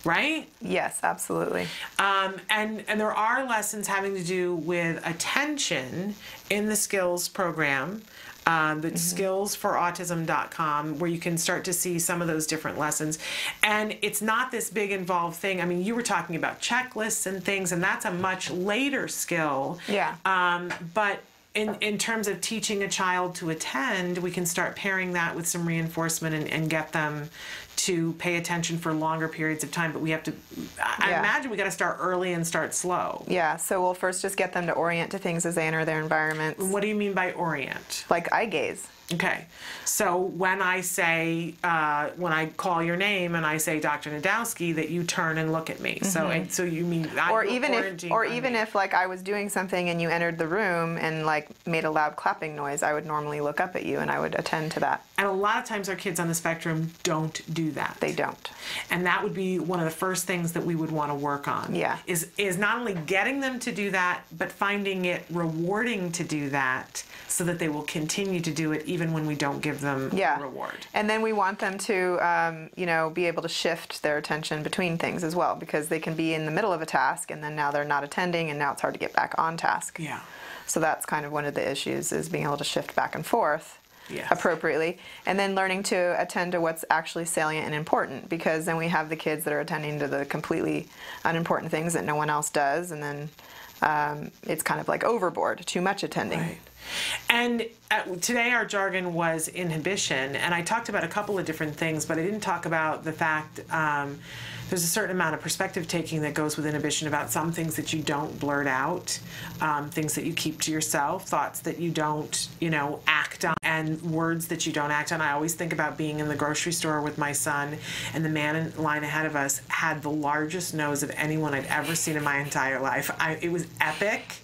Right? Yes, absolutely. And there are lessons having to do with attention in the skills program, the skillsforautism.com, where you can start to see some of those different lessons. And it's not this big involved thing. I mean, you were talking about checklists and things, and that's a much later skill. Yeah. But in terms of teaching a child to attend, we can start pairing that with some reinforcement and get them to pay attention for longer periods of time. But we have to, I imagine we got to start early and start slow. Yeah, so we'll first just get them to orient to things as they enter their environments. What do you mean by orient? Like eye gaze. Okay, so when I say, when I call your name and I say Dr. Najdowski, that you turn and look at me. Mm-hmm. So you mean or even if like I was doing something and you entered the room and like made a loud clapping noise, I would normally look up at you and I would attend to that. And a lot of times our kids on the spectrum don't do do that. They don't. And that would be one of the first things that we would want to work on. Yeah. Is not only getting them to do that, but finding it rewarding to do that so that they will continue to do it even when we don't give them a reward. And then we want them to, you know, be able to shift their attention between things as well, because they can be in the middle of a task and then now they're not attending and now it's hard to get back on task. Yeah. So that's kind of one of the issues, is being able to shift back and forth Yes. appropriately, and then learning to attend to what's actually salient and important, because then we have the kids that are attending to the completely unimportant things that no one else does, and then it's kind of like overboard, too much attending. Right. And today our jargon was inhibition, and I talked about a couple of different things, but I didn't talk about the fact there's a certain amount of perspective taking that goes with inhibition about some things that you don't blurt out, things that you keep to yourself, thoughts that you don't, you know, act on, and words that you don't act on. I always think about being in the grocery store with my son, and the man in line ahead of us had the largest nose of anyone I'd ever seen in my entire life. It was epic.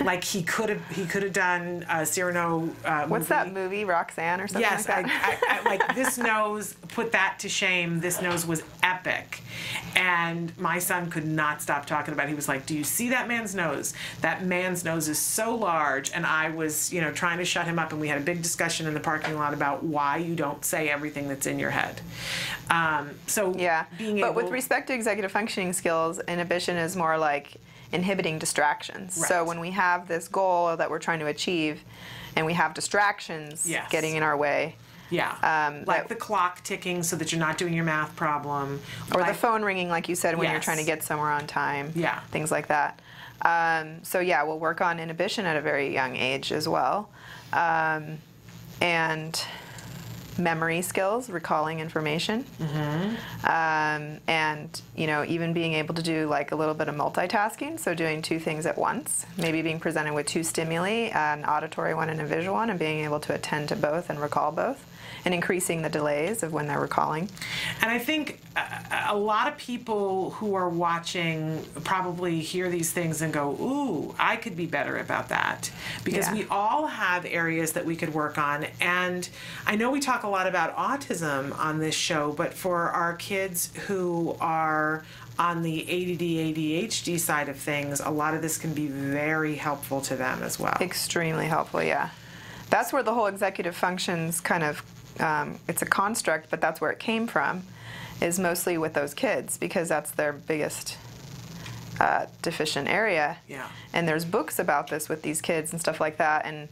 Like he could have done a Cyrano movie. What's that movie, Roxanne or something yes, like that? I like this nose, put that to shame. This nose was epic. And my son could not stop talking about it. He was like, do you see that man's nose? That man's nose is so large. And I was, you know, trying to shut him up, and we had a big discussion in the parking lot about why you don't say everything that's in your head. But with respect to executive functioning skills, inhibition is more like inhibiting distractions. Right. So when we have this goal that we're trying to achieve and we have distractions getting in our way. Yeah, like the clock ticking so that you're not doing your math problem. Or the phone ringing, like you said, when you're trying to get somewhere on time. Yeah. Things like that. So yeah, we'll work on inhibition at a very young age as well. And memory skills, recalling information, and you know, even being able to do like a little bit of multitasking, so doing two things at once, maybe being presented with two stimuli, an auditory one and a visual one, and being able to attend to both and recall both, and increasing the delays of when they're recalling. And I think a lot of people who are watching probably hear these things and go, ooh, I could be better about that. Because we all have areas that we could work on. And I know we talk a lot about autism on this show, but for our kids who are on the ADD, ADHD side of things, a lot of this can be very helpful to them as well. Extremely helpful, yeah. That's where the whole executive functions kind of, it's a construct, but that's where it came from, is mostly with those kids, because that's their biggest deficient area. Yeah. And there's books about this with these kids and stuff like that, and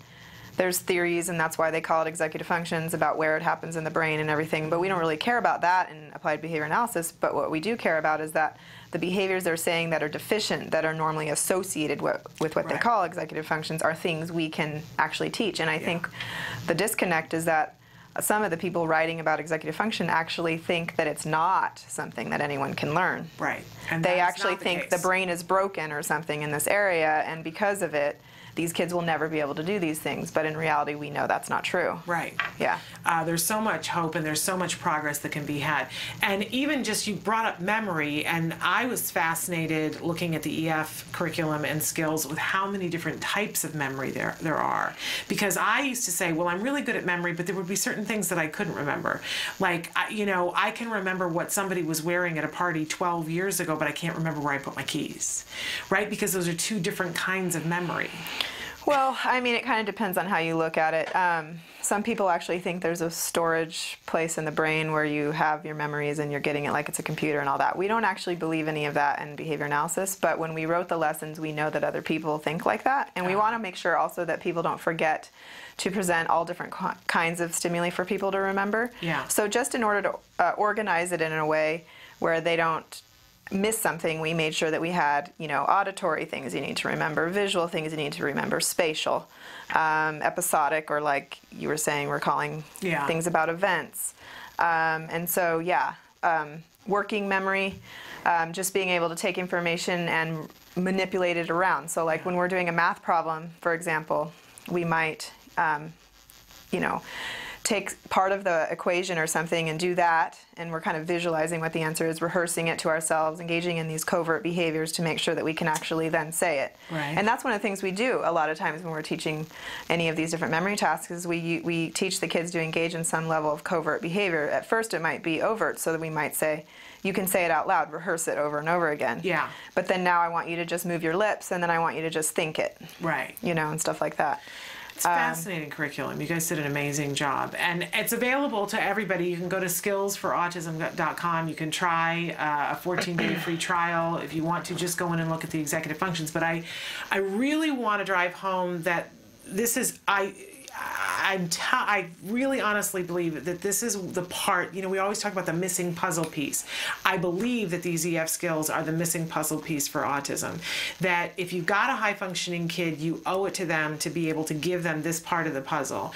there's theories, and that's why they call it executive functions, about where it happens in the brain and everything, but we don't really care about that in applied behavior analysis. But what we do care about is that the behaviors they're saying that are deficient, that are normally associated with what they call executive functions, are things we can actually teach. And I think the disconnect is that some of the people writing about executive function actually think that it's not something that anyone can learn. Right. And they actually think the brain is broken or something in this area, and because of it, these kids will never be able to do these things. But in reality, we know that's not true. Right. Yeah. There's so much hope and there's so much progress that can be had. And even just, you brought up memory, and I was fascinated looking at the EF curriculum and skills with how many different types of memory there are. Because I used to say, well, I'm really good at memory, but there would be certain things that I couldn't remember. Like, you know, I can remember what somebody was wearing at a party 12 years ago, but I can't remember where I put my keys, right? Because those are two different kinds of memory. Well, I mean, it kind of depends on how you look at it. Some people actually think there's a storage place in the brain where you have your memories and you're getting it like it's a computer and all that. We don't actually believe any of that in behavior analysis, but when we wrote the lessons, we know that other people think like that. And we want to make sure also that people don't forget to present all different kinds of stimuli for people to remember. Yeah. So just in order to organize it in a way where they don't miss something, we made sure that we had, you know, auditory things you need to remember, visual things you need to remember, spatial, episodic, or like you were saying, recalling things about events. And so, working memory, just being able to take information and manipulate it around. So like when we're doing a math problem, for example, we might, you know, take part of the equation or something and do that, and we're kind of visualizing what the answer is, rehearsing it to ourselves, engaging in these covert behaviors to make sure that we can actually then say it. Right. And that's one of the things we do a lot of times when we're teaching any of these different memory tasks, is we teach the kids to engage in some level of covert behavior. At first it might be overt, so that we might say, you can say it out loud, rehearse it over and over again. Yeah. But then now I want you to just move your lips, and then I want you to just think it. Right. You know, and stuff like that. It's fascinating curriculum. You guys did an amazing job. And it's available to everybody. You can go to skillsforautism.com. You can try a 14-day free trial. If you want to, just go in and look at the executive functions. But I really want to drive home that this is, I really honestly believe that this is the part, you know, we always talk about the missing puzzle piece. I believe that these EF skills are the missing puzzle piece for autism. That if you've got a high-functioning kid, you owe it to them to be able to give them this part of the puzzle.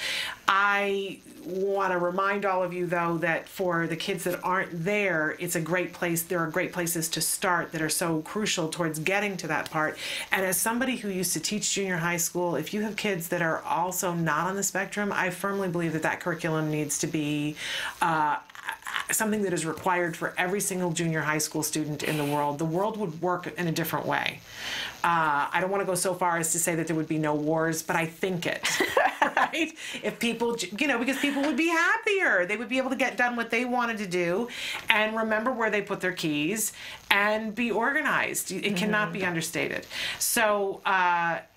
I want to remind all of you, though, that for the kids that aren't there, it's a great place. There are great places to start that are so crucial towards getting to that part. And as somebody who used to teach junior high school, if you have kids that are also not on the spectrum, I firmly believe that that curriculum needs to be something that is required for every single junior high school student in the world. The world would work in a different way. I don't want to go so far as to say that there would be no wars, but I think it, right? If people, you know, because people would be happier. They would be able to get done what they wanted to do and remember where they put their keys and be organized. It cannot be understated. So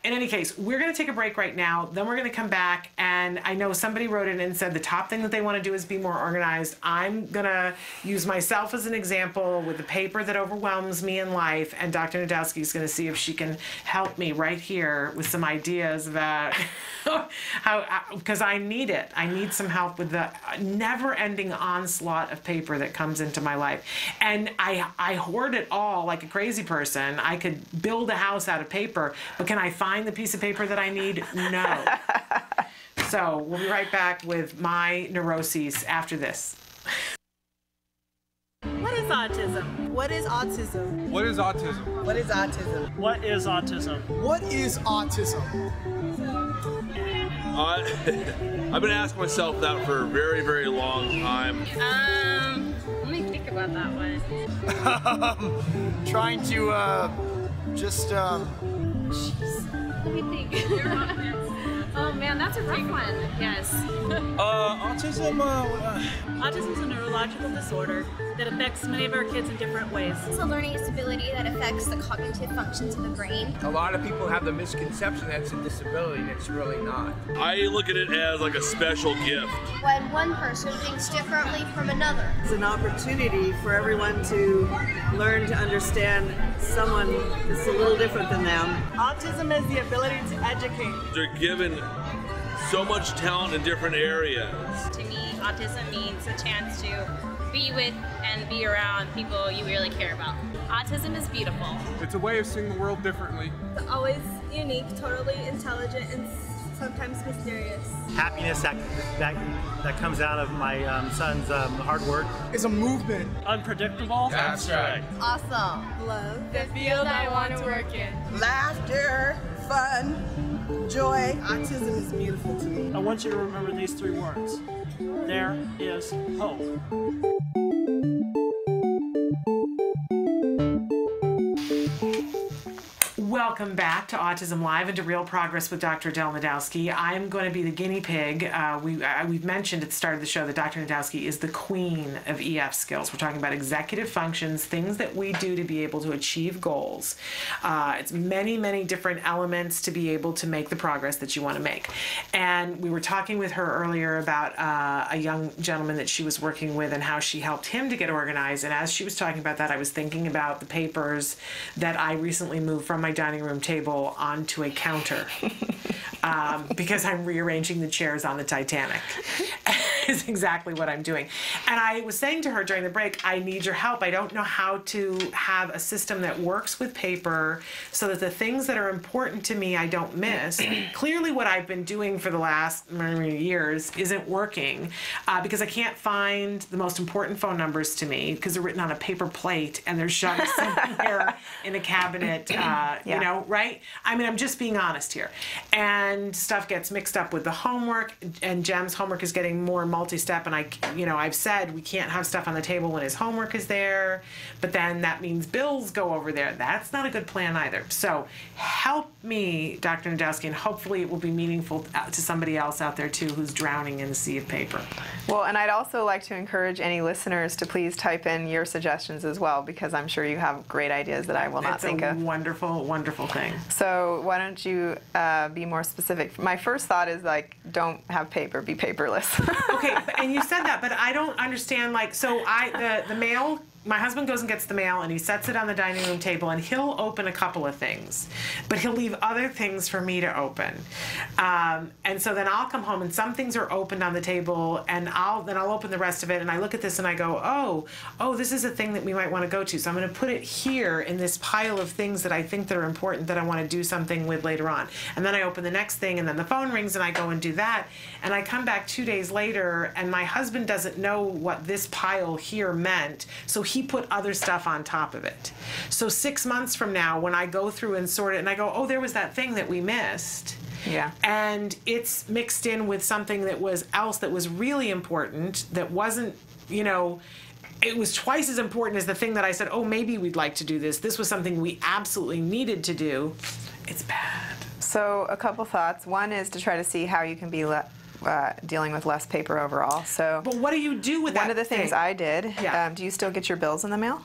in any case, we're going to take a break right now. Then we're going to come back, and I know somebody wrote in and said the top thing that they want to do is be more organized. I'm going to use myself as an example with the paper that overwhelms me in life, and Dr. Najdowski is going to see if she can help me right here with some ideas about how, because I need it. I need some help with the never-ending onslaught of paper that comes into my life. And I hoard it all like a crazy person. I could build a house out of paper, but can I find the piece of paper that I need? No. So we'll be right back with my neuroses after this. What is autism? What is autism? What is autism? What is autism? What is autism? What is autism? I've been asking myself that for a very, very long time. Let me think about that one. Trying to, Jeez. Let me think. Oh man, that's a big one. Yes. Autism, Autism is a neurological disorder that affects many of our kids in different ways. It's a learning disability that affects the cognitive functions of the brain. A lot of people have the misconception that it's a disability, and it's really not. I look at it as like a special gift. When one person thinks differently from another. It's an opportunity for everyone to learn to understand someone that's a little different than them. Autism is the ability to educate. They're given so much talent in different areas. To me, autism means a chance to be with and be around people you really care about. Autism is beautiful. It's a way of seeing the world differently. It's always unique, totally intelligent, and sometimes mysterious. Happiness that comes out of my son's hard work. It's a movement. Unpredictable. That's right. Awesome. Love. The field I want to work in. Laughter, fun, joy. Autism is beautiful to me. I want you to remember these three words. There is hope. Welcome back to Autism Live and to Real Progress with Dr. Adel Najdowski. I'm going to be the guinea pig. We've mentioned at the start of the show that Dr. Najdowski is the queen of EF skills. We're talking about executive functions, things that we do to be able to achieve goals. It's many, many different elements to be able to make the progress that you want to make. And we were talking with her earlier about a young gentleman that she was working with and how she helped him to get organized. And as she was talking about that, I was thinking about the papers that I recently moved from my dining room table onto a counter because I'm rearranging the chairs on the Titanic. is exactly what I'm doing. And I was saying to her during the break, I need your help. I don't know how to have a system that works with paper so that the things that are important to me I don't miss. Clearly what I've been doing for the last many years isn't working because I can't find the most important phone numbers to me because they're written on a paper plate and they're shoved somewhere in a cabinet, you know, right? I mean, I'm just being honest here. And stuff gets mixed up with the homework, and Jem's homework is getting more multi-step, and I've said we can't have stuff on the table when his homework is there, but then that means bills go over there. That's not a good plan either. So help me, Dr. Najdowski, and hopefully it will be meaningful to somebody else out there too who's drowning in a sea of paper. Well, and I'd also like to encourage any listeners to please type in your suggestions as well, because I'm sure you have great ideas that I will not think of. It's a wonderful, wonderful thing. So why don't you be more specific? My first thought is like, don't have paper, be paperless. Okay, and you said that, but I don't understand, like, so the mail, my husband goes and gets the mail and he sets it on the dining room table and he'll open a couple of things, but he'll leave other things for me to open. And so then I'll come home and some things are opened on the table and I'll open the rest of it and I look at this and I go, oh, this is a thing that we might want to go to. So I'm going to put it here in this pile of things that I think that are important that I want to do something with later on. And then I open the next thing and then the phone rings and I go and do that. And I come back 2 days later and my husband doesn't know what this pile here meant. So he put other stuff on top of it. So 6 months from now, when I go through and sort it and I go, oh, there was that thing that we missed. Yeah. And it's mixed in with something that was else that was really important, that wasn't, you know, it was twice as important as the thing that I said, oh, maybe we'd like to do this. This was something we absolutely needed to do. It's bad. So a couple thoughts. One is to try to see how you can be dealing with less paper overall. So, but what do you do with that? One of the things I did, yeah. Do you still get your bills in the mail?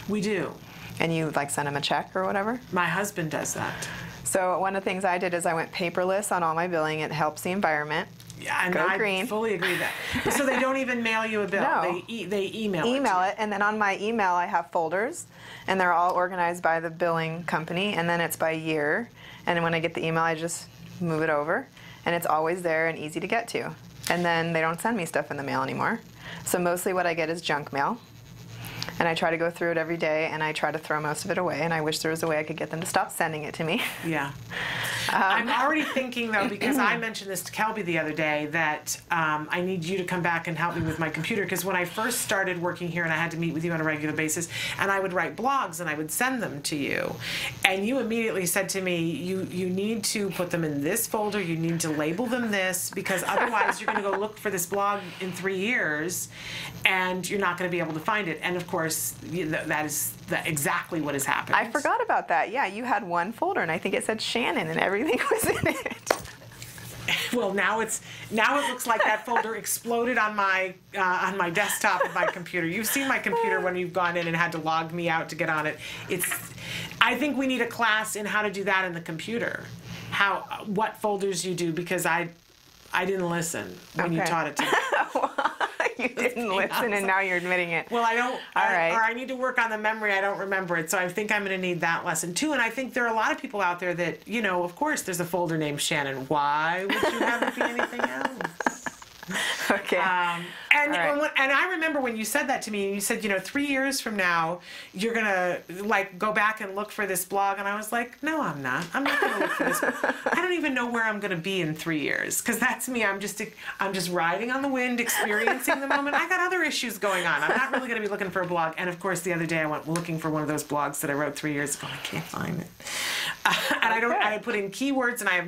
We do. And you like send them a check or whatever? My husband does that. So one of the things I did is I went paperless on all my billing. It helps the environment. Yeah, and Go I green. fully agree with that. So they don't even mail you a bill. No. They email it. Email it, and then on my email I have folders, and they're all organized by the billing company, and then it's by year. And when I get the email, I just move it over, and it's always there and easy to get to. And then they don't send me stuff in the mail anymore. So mostly what I get is junk mail. And I try to go through it every day, and I try to throw most of it away, and I wish there was a way I could get them to stop sending it to me. Yeah. I'm already thinking, though, because I mentioned this to Kelby the other day, that I need you to come back and help me with my computer, because when I first started working here and I had to meet with you on a regular basis, and I would write blogs and I would send them to you, and you immediately said to me, you need to put them in this folder, you need to label them this, because otherwise you're going to go look for this blog in 3 years, and you're not going to be able to find it. And of course, that is exactly what has happened. I forgot about that. Yeah, you had one folder, and I think it said Shannon, and everything was in it. Well, now it looks like that folder exploded on my desktop of my computer. You've seen my computer when you've gone in and had to log me out to get on it. I think we need a class in how to do that in the computer. What folders you do, because I didn't listen when you taught it to me. You didn't listen, and now you're admitting it. Well, I don't. All right. Or I need to work on the memory. I don't remember it, so I think I'm going to need that lesson too. And I think there are a lot of people out there that, you know, of course, there's a folder named Shannon. Why would you have it be anything else? Okay. And I remember when you said that to me, and you said, 3 years from now, you're gonna go back and look for this blog, and I was like, no, I'm not. I'm not gonna look for this. I don't even know where I'm gonna be in 3 years, because that's me. I'm just riding on the wind, experiencing the moment. I got other issues going on. I'm not really gonna be looking for a blog. And of course, the other day I went looking for one of those blogs that I wrote 3 years ago. I can't find it, and I put in keywords, and I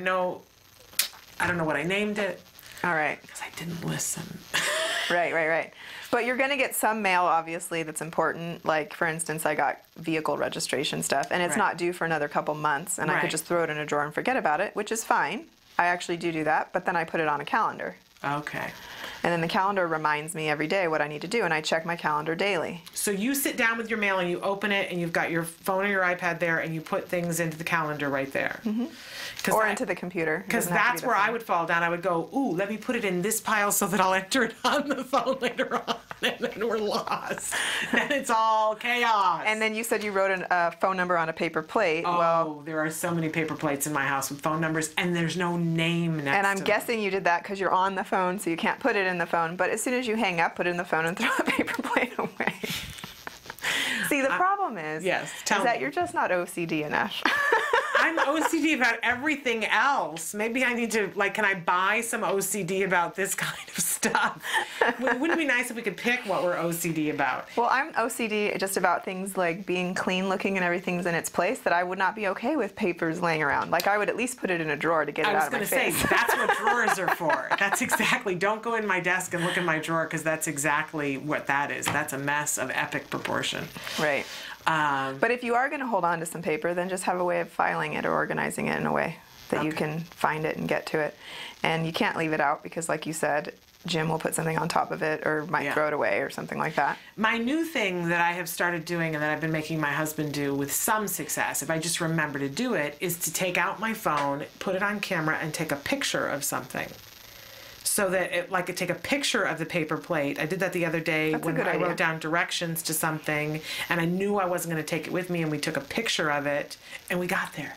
don't know what I named it. All right. Because I didn't listen. Right. But you're going to get some mail, obviously, that's important. Like, for instance, I got vehicle registration stuff, and it's not due for another couple months, and I could just throw it in a drawer and forget about it, which is fine. I actually do that, but then I put it on a calendar. Okay. And then the calendar reminds me every day what I need to do, and I check my calendar daily. So you sit down with your mail, and you open it, and you've got your phone or your iPad there, and you put things into the calendar right there. Mm-hmm. Or into the computer. Because that's where I would fall down. I would go, ooh, let me put it in this pile so that I'll enter it on the phone later on. And then we're lost. Then it's all chaos. And then you said you wrote a phone number on a paper plate. Oh, well, there are so many paper plates in my house with phone numbers, and there's no name next to them. And I'm guessing you did that because you're on the phone, so you can't put it in the phone, but as soon as you hang up, put it in the phone and throw the paper plate away. See, the problem is that you're just not OCD enough. I'm OCD about everything else. Maybe I need to, like, can I buy some OCD about this kind of stuff? Wouldn't it be nice if we could pick what we're OCD about? Well, I'm OCD just about things like being clean looking and everything's in its place, that I would not be okay with papers laying around. Like, I would at least put it in a drawer to get it out of my face. I was going to say, that's what drawers are for. That's exactly, don't go in my desk and look in my drawer, because that's exactly what that is. That's a mess of epic proportion. Right. But if you are going to hold on to some paper, then just have a way of filing it or organizing it in a way that you can find it and get to it. And you can't leave it out because, like you said, Jim will put something on top of it or might throw it away or something like that. My new thing that I have started doing and that I've been making my husband do with some success, if I just remember to do it, is to take out my phone, put it on camera, and take a picture of something. So that it, like, take a picture of the paper plate. I did that the other day when I wrote down directions to something, and I knew I wasn't going to take it with me, and we took a picture of it, and we got there.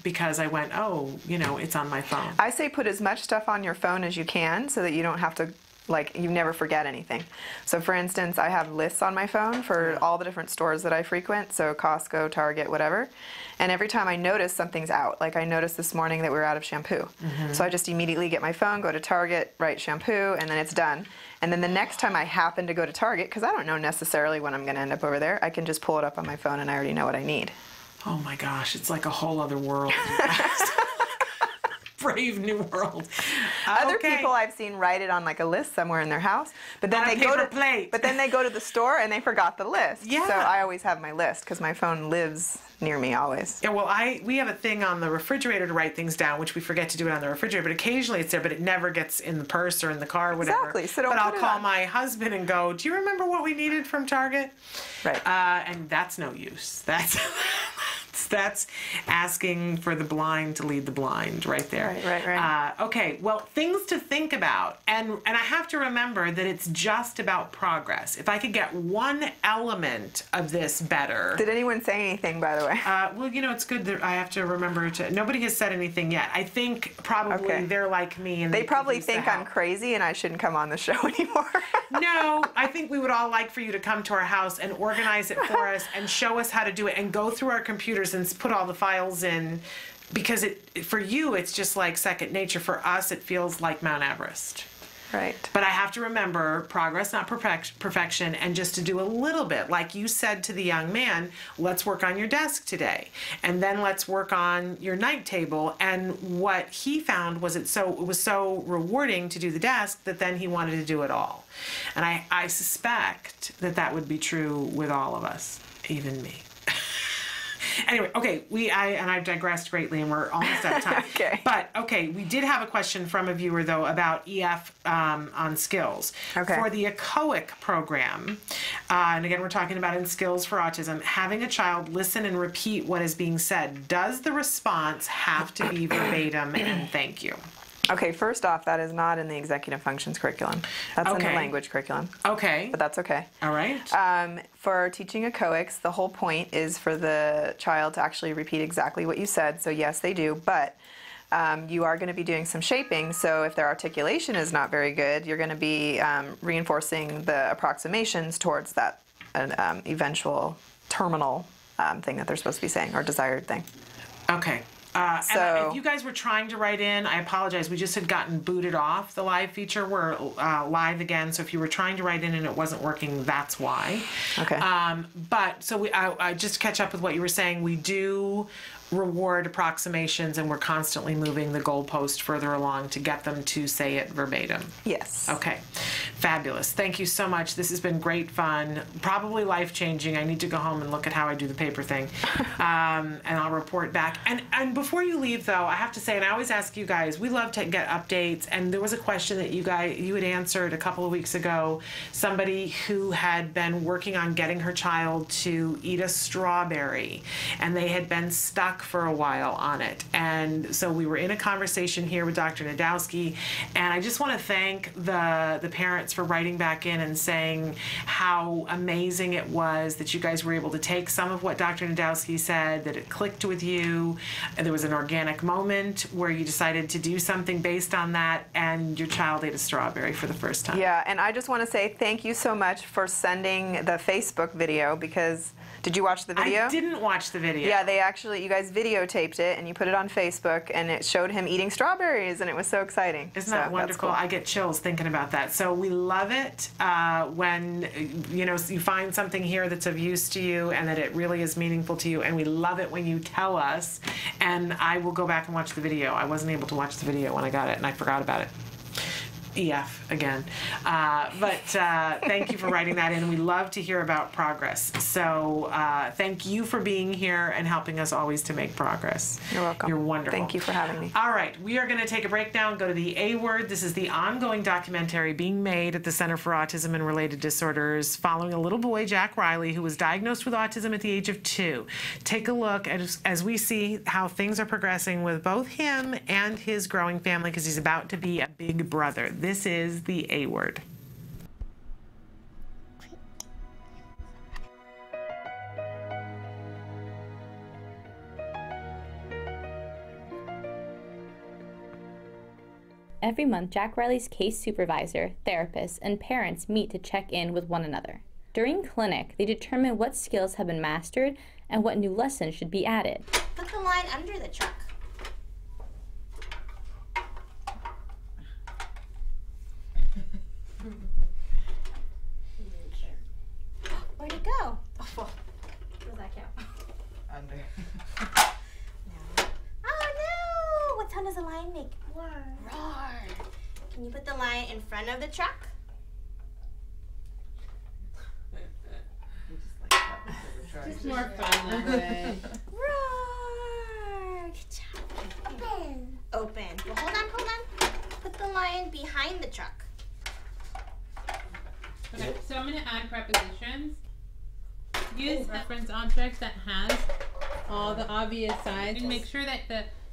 Because I went, oh, you know, it's on my phone. I say put as much stuff on your phone as you can so that you don't have to, like, you never forget anything. So, for instance, I have lists on my phone for all the different stores that I frequent, so Costco, Target, whatever. And every time I notice something's out, like I noticed this morning that we were out of shampoo. So I just immediately get my phone, go to Target, write shampoo, and then it's done. And then the next time I happen to go to Target, because I don't know necessarily when I'm going to end up over there, I can just pull it up on my phone and I already know what I need. Oh my gosh, it's like a whole other world. Brave new world. Other people I've seen write it on like a list somewhere in their house, but then they go to the store and they forgot the list. Yeah. So I always have my list because my phone lives near me always. Yeah, well, we have a thing on the refrigerator to write things down, which we forget to do it on the refrigerator, but occasionally it's there, but it never gets in the purse or in the car or whatever. Exactly. So but I'll call my husband and go, do you remember what we needed from Target? Right. And that's no use. That's asking for the blind to lead the blind right there. Right. Okay, well, things to think about. And I have to remember that it's just about progress. If I could get one element of this better. Did anyone say anything, by the way? Well, you know, it's good that I have to remember to. Nobody has said anything yet. I think probably they're like me. And they probably think I'm crazy and I shouldn't come on the show anymore. No, I think we would all like for you to come to our house and organize it for us and show us how to do it and go through our computers and put all the files in, because for you it's just like second nature. For us it feels like Mount Everest. Right. But I have to remember progress, not perfection, and just to do a little bit. Like you said to the young man, let's work on your desk today, and then let's work on your night table. And what he found was it was so rewarding to do the desk that then he wanted to do it all. And I suspect that would be true with all of us, even me. Anyway, okay, I've digressed greatly, and we're almost out of time. Okay. But, okay, we did have a question from a viewer, though, about EF on skills. Okay. For the ECOIC program, and again, we're talking about in skills for autism, having a child listen and repeat what is being said, does the response have to be verbatim and thank you? Okay, first off, that is not in the executive functions curriculum. That's in the language curriculum. Okay. But that's okay. All right. For teaching ECOICs, the whole point is for the child to actually repeat exactly what you said. So yes, they do, but you are going to be doing some shaping. So if their articulation is not very good, you're going to be reinforcing the approximations towards that eventual terminal thing that they're supposed to be saying, or desired thing. Okay. And if you guys were trying to write in, I apologize. We just had gotten booted off the live feature. We're live again, so if you were trying to write in and it wasn't working, that's why. Okay. But so I just to catch up with what you were saying, we do reward approximations, and we're constantly moving the goalpost further along to get them to say it verbatim. Yes. Okay. Fabulous. Thank you so much. This has been great fun. Probably life-changing. I need to go home and look at how I do the paper thing. And I'll report back. And before you leave, though, I have to say, and I always ask you guys, we love to get updates, and there was a question that you had answered a couple of weeks ago. Somebody who had been working on getting her child to eat a strawberry, and they had been stuck for a while on it. And so we were in a conversation here with Dr. Najdowski, and I just want to thank the parents for writing back in and saying how amazing it was that you guys were able to take some of what Dr. Najdowski said, that it clicked with you, and there was an organic moment where you decided to do something based on that, and your child ate a strawberry for the first time. Yeah, and I just want to say thank you so much for sending the Facebook video, because did you watch the video? I didn't watch the video. Yeah, you guys videotaped it and you put it on Facebook, and it showed him eating strawberries, and it was so exciting. Isn't that wonderful? Cool. I get chills thinking about that. So we love it when you find something here that's of use to you and that it really is meaningful to you, and we love it when you tell us. And I will go back and watch the video. I wasn't able to watch the video when I got it, and I forgot about it. EF again. But thank you for writing that in. We love to hear about progress. So thank you for being here and helping us always to make progress. You're welcome. You're wonderful. Thank you for having me. All right, we are going to take a break now and go to the A Word. This is the ongoing documentary being made at the Center for Autism and Related Disorders following a little boy, Jack Riley, who was diagnosed with autism at the age of 2. Take a look as we see how things are progressing with both him and his growing family, because he's about to be a big brother. This is the A Word. Every month, Jack Riley's case supervisor, therapists, and parents meet to check in with one another. During clinic, they determine what skills have been mastered and what new lessons should be added. Put the line under the truck. Where'd it go? Oh, well, what does that count? Under. Oh no! What sound does a lion make? Roar. Roar. Can you put the lion in front of the truck? Just more fun that way. Roar. Good job. Open. Open. Well, hold on. Put the lion behind the truck. Okay, so I'm going to add prepositions. Use reference objects that has all the obvious sides, and make sure that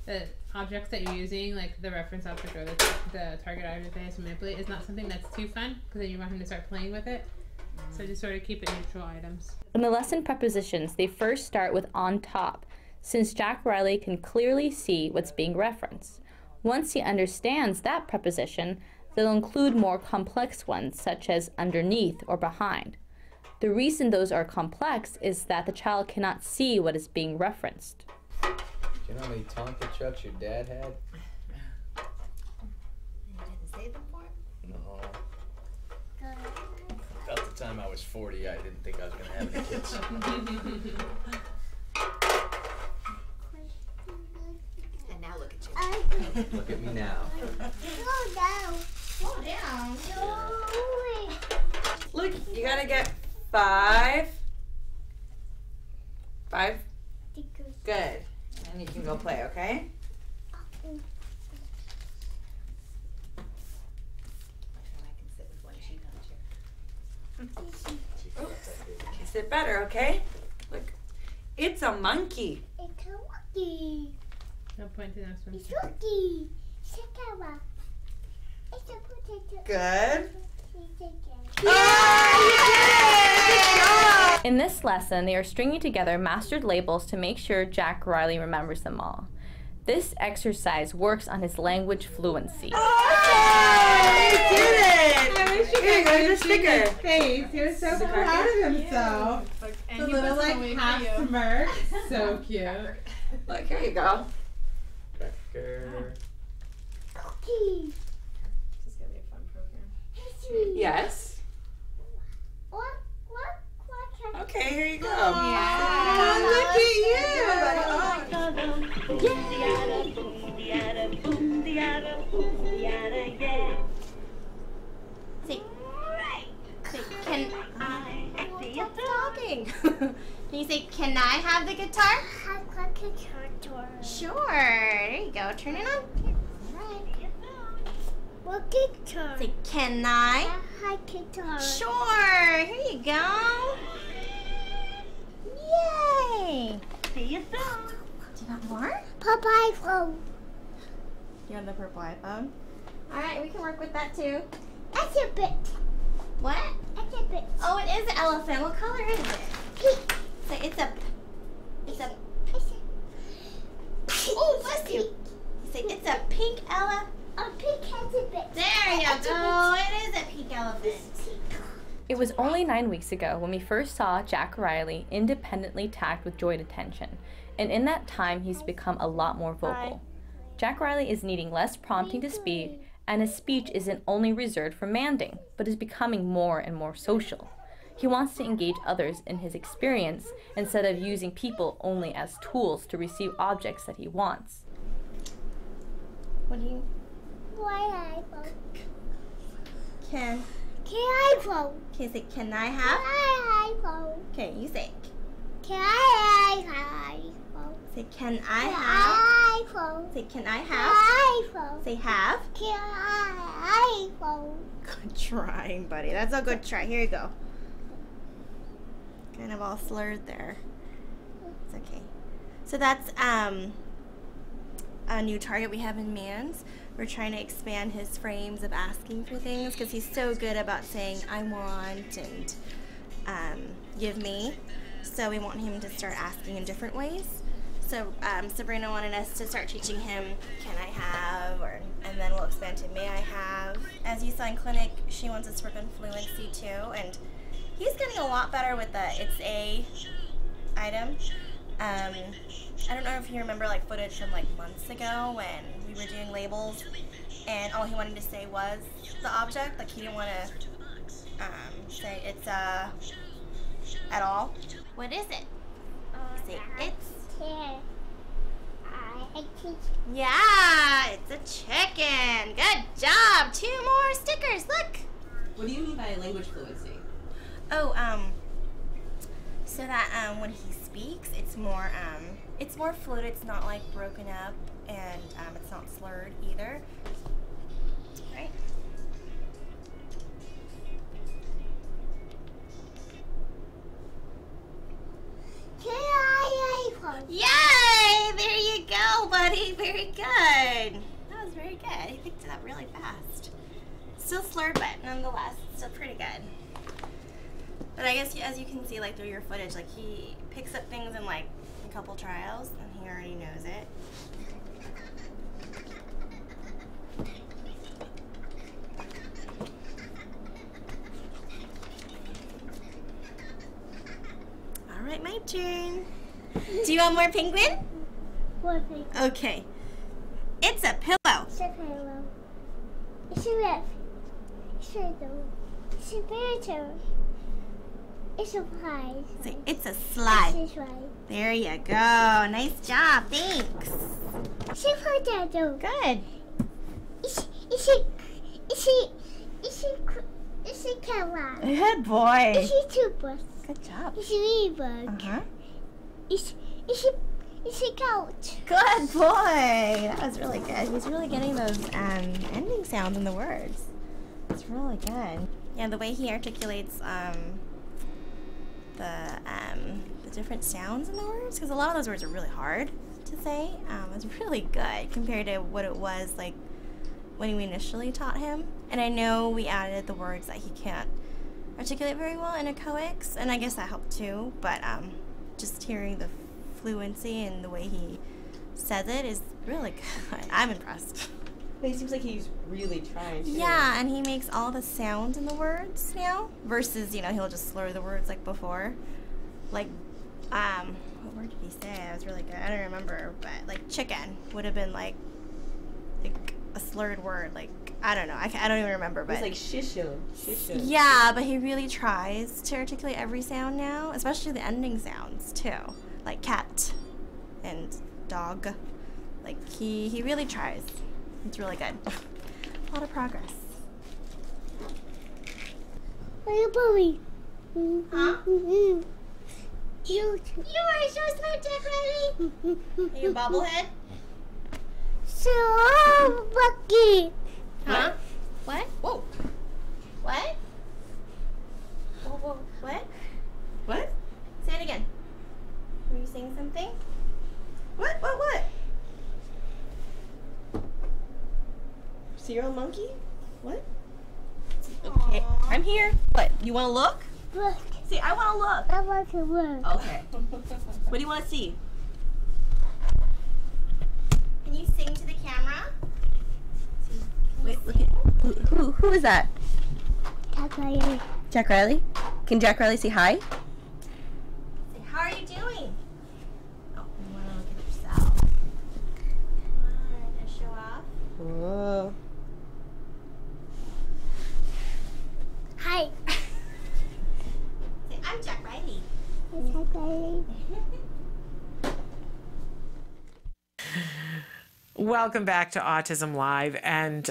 the objects that you're using, like the reference object or the target object that has to manipulate, is not something that's too fun, because then you want him to start playing with it. So just sort of keep it neutral items. In the lesson prepositions, they first start with on top, since Jack Riley can clearly see what's being referenced. Once he understands that preposition, they'll include more complex ones, such as underneath or behind. The reason those are complex is that the child cannot see what is being referenced. Do you know how many Tonka trucks your dad had? You didn't save them for him? No. About the time I was 40, I didn't think I was going to have any kids. And now look at you. Look at me now. Slow down. Slow down. Look, you gotta get 5. 5? Good. And you can go play, okay? Sit better, okay? Look. It's a monkey. It's a monkey. I'll point to the next one. It's a monkey. It's a potato. Good. In this lesson, they are stringing together mastered labels to make sure Jack Riley remembers them all. This exercise works on his language fluency. Oh, you did it! I wish Here you go, here's a sticker. His face. He was so proud of himself. And The he little was like waiting half for you. smirk. So cute. Look, here you go. Becker. Cookie. This is gonna be a fun program. Yes. What? Okay, here you go. Oh, look at you! Can I see you talking? Can you say, can I have the guitar? Have the guitar. Sure. There you go. Turn it on. What guitar? Say, can I? Have guitar. Sure. Here you go. Yay! See you soon. Do you want more? Purple iPhone. You want the purple iPhone? Alright, we can work with that too. That's a bit. What? Oh, it is an elephant. What color is it? Pink. So it's a. Oh, bless you. Say it's a pink elephant. A pink elephant. There you go. It is a pink elephant. It was only 9 weeks ago when we first saw Jack Riley independently tagged with joint attention, and in that time he's become a lot more vocal. Jack Riley is needing less prompting to speak, and his speech isn't only reserved for manding, but is becoming more and more social. He wants to engage others in his experience instead of using people only as tools to receive objects that he wants. What do you? Why iPhone? Can I iPhone? Okay, say can I have? Can I iPhone? Okay, you say. Can I iPhone? Say can I have? iPhone. Say can I have? iPhone. Say have. Can I iPhone? Good trying, buddy. That's a good try. Here you go. Kind of all slurred there. It's okay. So that's a new target we have in Mans. We're trying to expand his frames of asking for things because he's so good about saying I want and give me. So we want him to start asking in different ways. So Sabrina wanted us to start teaching him can I have, and then we'll expand to may I have. As you saw in clinic, she wants us to work on fluency too, and he's getting a lot better with the it's a item. I don't know if you remember like footage from like months ago when we were doing labels and all he wanted to say was the object. Like he didn't want to say it's at all. What is it? Say it's. Yeah, it's a chicken. Good job. 2 more stickers. Look. What do you mean by language fluency? Oh, so that when he speaks, it's more fluid. It's not like broken up, and it's not slurred either. Right. Yay! There you go, buddy. Very good. That was very good. He picked it up really fast. Still slurred, but nonetheless, still pretty good. But I guess as you can see, like through your footage, like he picks up things in like a couple trials, and he already knows it. All right, my turn. Do you want more penguin? More penguin. Okay. It's a pillow. It's a pillow. It's a ref. It's a door. It's a burrito. It's a pie. Say, it's a slide. It's a slide. There you go. Nice job. Thanks. It's a potato. Good. It's a camera. Good boy. It's a toothbrush. Good job. It's a ladybug. Uh-huh. It's a couch. Good boy. That was really good. He's really getting those ending sounds in the words. It's really good. Yeah, the way he articulates the different sounds in the words, because a lot of those words are really hard to say. It's really good compared to what it was like when we initially taught him. And I know we added the words that he can't articulate very well in echoics, and I guess that helped too, but just hearing the fluency and the way he says it is really good. I'm impressed. But he seems like he's really trying to. Yeah, and he makes all the sounds in the words now, versus, you know, he'll just slur the words like before. Like, what word did he say? It was really good. I don't remember, but like chicken would have been like a slurred word. Like, I don't know. I don't even remember, but. It's like shisho. Shisho. Yeah, but he really tries to articulate every sound now, especially the ending sounds too. Like cat and dog. Like, he really tries. It's really good. A lot of progress. Little Bobby. Huh? You are so smart, Jack Riley. Are you a bobblehead? So lucky. Huh? What? Whoa. What? Whoa. What? What? Say it again. Were you saying something? What? So you're a monkey? What? Okay. Hey, I'm here. What? You want to look? Look. See, I want to look. I want to look. Okay. What do you want to see? Can you sing to the camera? Wait, look at who is that? Jack Riley. Jack Riley. Can Jack Riley say hi? Say, how are you doing? Oh, you want to look at yourself. Alright, show off. Whoa. Hi. Say, I'm Jack Riley. I'm Jack Riley. Welcome back to Autism Live, and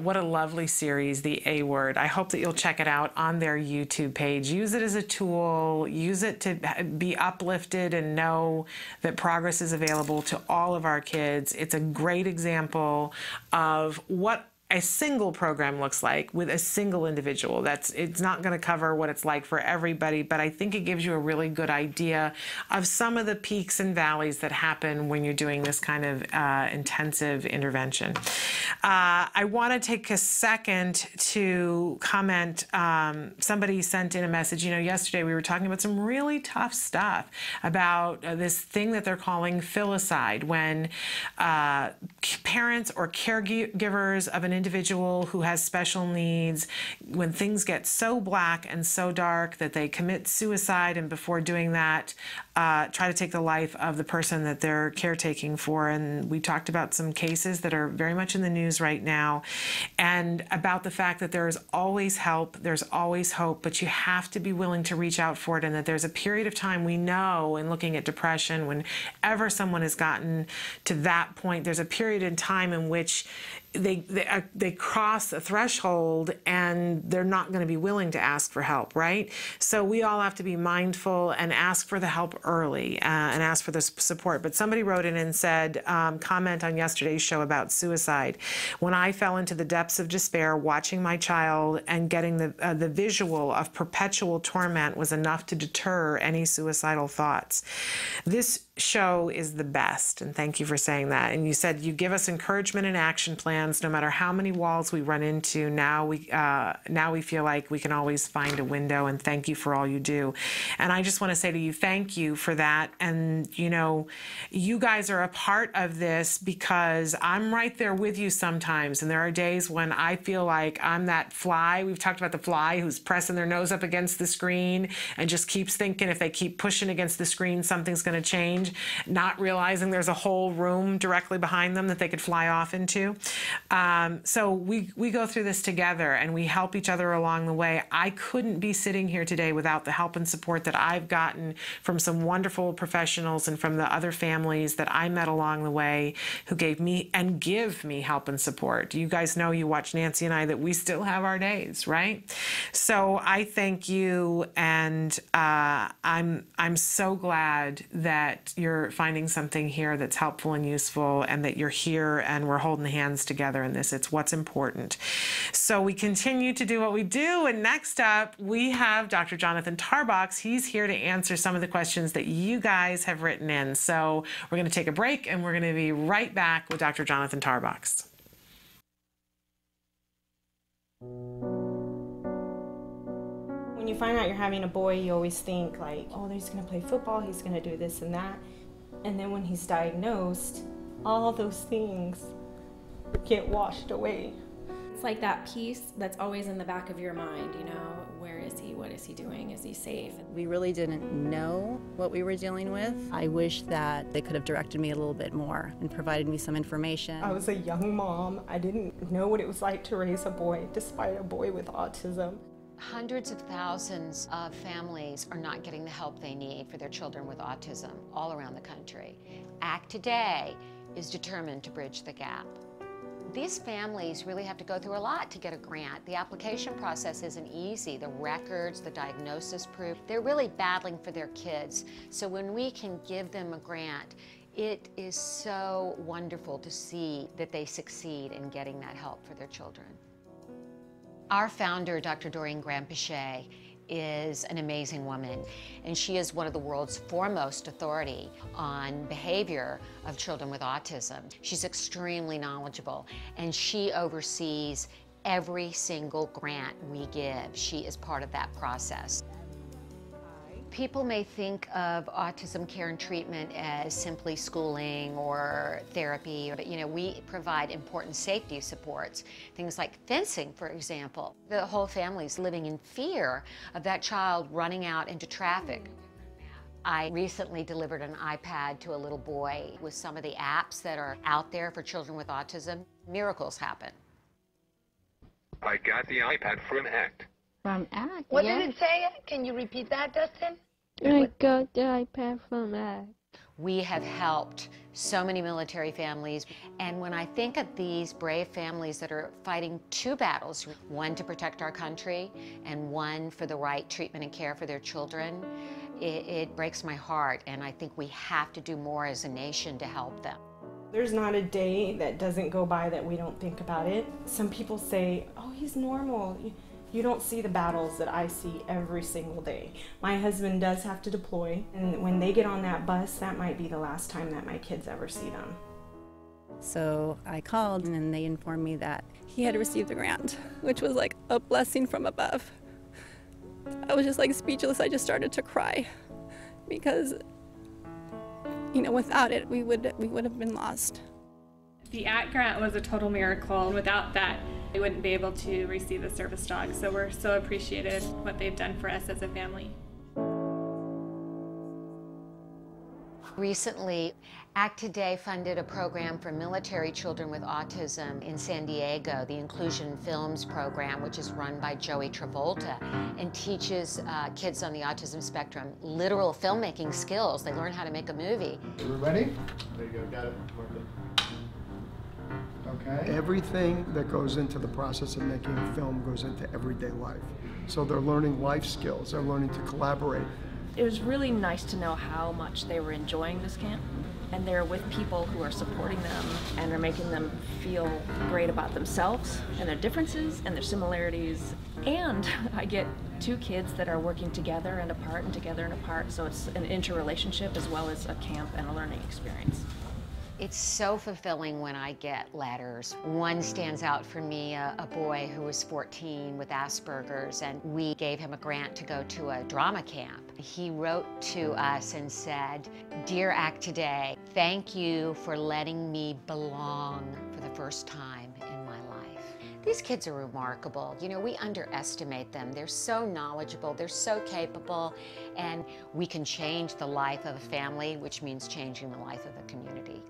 what a lovely series, The A Word. I hope that you'll check it out on their YouTube page. Use it as a tool. Use it to be uplifted and know that progress is available to all of our kids. It's a great example of what a single program looks like with a single individual. It's not going to cover what it's like for everybody, but I think it gives you a really good idea of some of the peaks and valleys that happen when you're doing this kind of intensive intervention. I want to take a second to comment. Somebody sent in a message. You know, yesterday we were talking about some really tough stuff about this thing that they're calling filicide, when parents or caregivers of an individual who has special needs, when things get so black and so dark that they commit suicide, and before doing that try to take the life of the person that they're caretaking for. And we talked about some cases that are very much in the news right now, and about the fact that there's always help, there's always hope, but you have to be willing to reach out for it, and that there's a period of time, we know in looking at depression, whenever someone has gotten to that point, there's a period in time in which they cross a threshold and they're not going to be willing to ask for help, right? So we all have to be mindful and ask for the help early and ask for the support. But somebody wrote in and said, comment on yesterday's show about suicide. When I fell into the depths of despair, watching my child and getting the visual of perpetual torment was enough to deter any suicidal thoughts. This show is the best, and thank you for saying that. And you said you give us encouragement and action plans no matter how many walls we run into. Now we feel like we can always find a window, and thank you for all you do. And I just want to say to you, thank you for that. And you know, you guys are a part of this, because I'm right there with you sometimes, and there are days when I feel like I'm that fly. We've talked about the fly who's pressing their nose up against the screen and just keeps thinking if they keep pushing against the screen, something's going to change, not realizing there's a whole room directly behind them that they could fly off into. So we go through this together, and we help each other along the way. I couldn't be sitting here today without the help and support that I've gotten from some wonderful professionals and from the other families that I met along the way who gave me and give me help and support. You guys know, you watch Nancy and I, that we still have our days, right? So I thank you, and I'm so glad that you're finding something here that's helpful and useful, and that you're here and we're holding hands together in this. It's what's important. So we continue to do what we do, and next up we have Dr. Jonathan Tarbox. He's here to answer some of the questions that you guys have written in. So we're going to take a break, and we're going to be right back with Dr. Jonathan Tarbox. When you find out you're having a boy, you always think like, oh, he's going to play football, he's going to do this and that. And then when he's diagnosed, all those things get washed away. It's like that piece that's always in the back of your mind, you know, where is he, what is he doing, is he safe? We really didn't know what we were dealing with. I wish that they could have directed me a little bit more and provided me some information. I was a young mom. I didn't know what it was like to raise a boy, despite a boy with autism. Hundreds of thousands of families are not getting the help they need for their children with autism all around the country. ACT Today is determined to bridge the gap. These families really have to go through a lot to get a grant. The application process isn't easy. The records, the diagnosis proof, they're really battling for their kids. So when we can give them a grant, it is so wonderful to see that they succeed in getting that help for their children. Our founder, Dr. Doreen Graham-Pichet, is an amazing woman, and she is one of the world's foremost authority on behavior of children with autism. She's extremely knowledgeable, and she oversees every single grant we give, she is part of that process. People may think of autism care and treatment as simply schooling or therapy, but we provide important safety supports, things like fencing, for example. The whole family's living in fear of that child running out into traffic. I recently delivered an iPad to a little boy with some of the apps that are out there for children with autism. Miracles happen. I got the iPad from ACT. From ACT, What did it say? Can you repeat that, Dustin? I got the iPad from ACT. We have helped so many military families, and when I think of these brave families that are fighting two battles, one to protect our country and one for the right treatment and care for their children, it breaks my heart, and I think we have to do more as a nation to help them. There's not a day that doesn't go by that we don't think about it. Some people say, oh, he's normal. You don't see the battles that I see every single day. My husband does have to deploy, and when they get on that bus, that might be the last time that my kids ever see them. So I called, and they informed me that he had received a grant, which was like a blessing from above. I was just like speechless. I just started to cry because, without it, we would have been lost. The ACT grant was a total miracle. Without that, we wouldn't be able to receive the service dog. So we're so appreciative what they've done for us as a family. Recently, ACT Today funded a program for military children with autism in San Diego, the Inclusion Films program, which is run by Joey Travolta, and teaches kids on the autism spectrum literal filmmaking skills. They learn how to make a movie. Are we ready? There you go, got it. Okay. Everything that goes into the process of making a film goes into everyday life. So they're learning life skills, they're learning to collaborate. It was really nice to know how much they were enjoying this camp, and they're with people who are supporting them and are making them feel great about themselves and their differences and their similarities. And I get two kids that are working together and apart and together and apart, so it's an interrelationship as well as a camp and a learning experience. It's so fulfilling when I get letters. One stands out for me, a boy who was 14 with Asperger's, and we gave him a grant to go to a drama camp. He wrote to us and said, "Dear ACT Today, thank you for letting me belong for the first time in my life." These kids are remarkable. We underestimate them. They're so knowledgeable, they're so capable, and we can change the life of a family, which means changing the life of a community.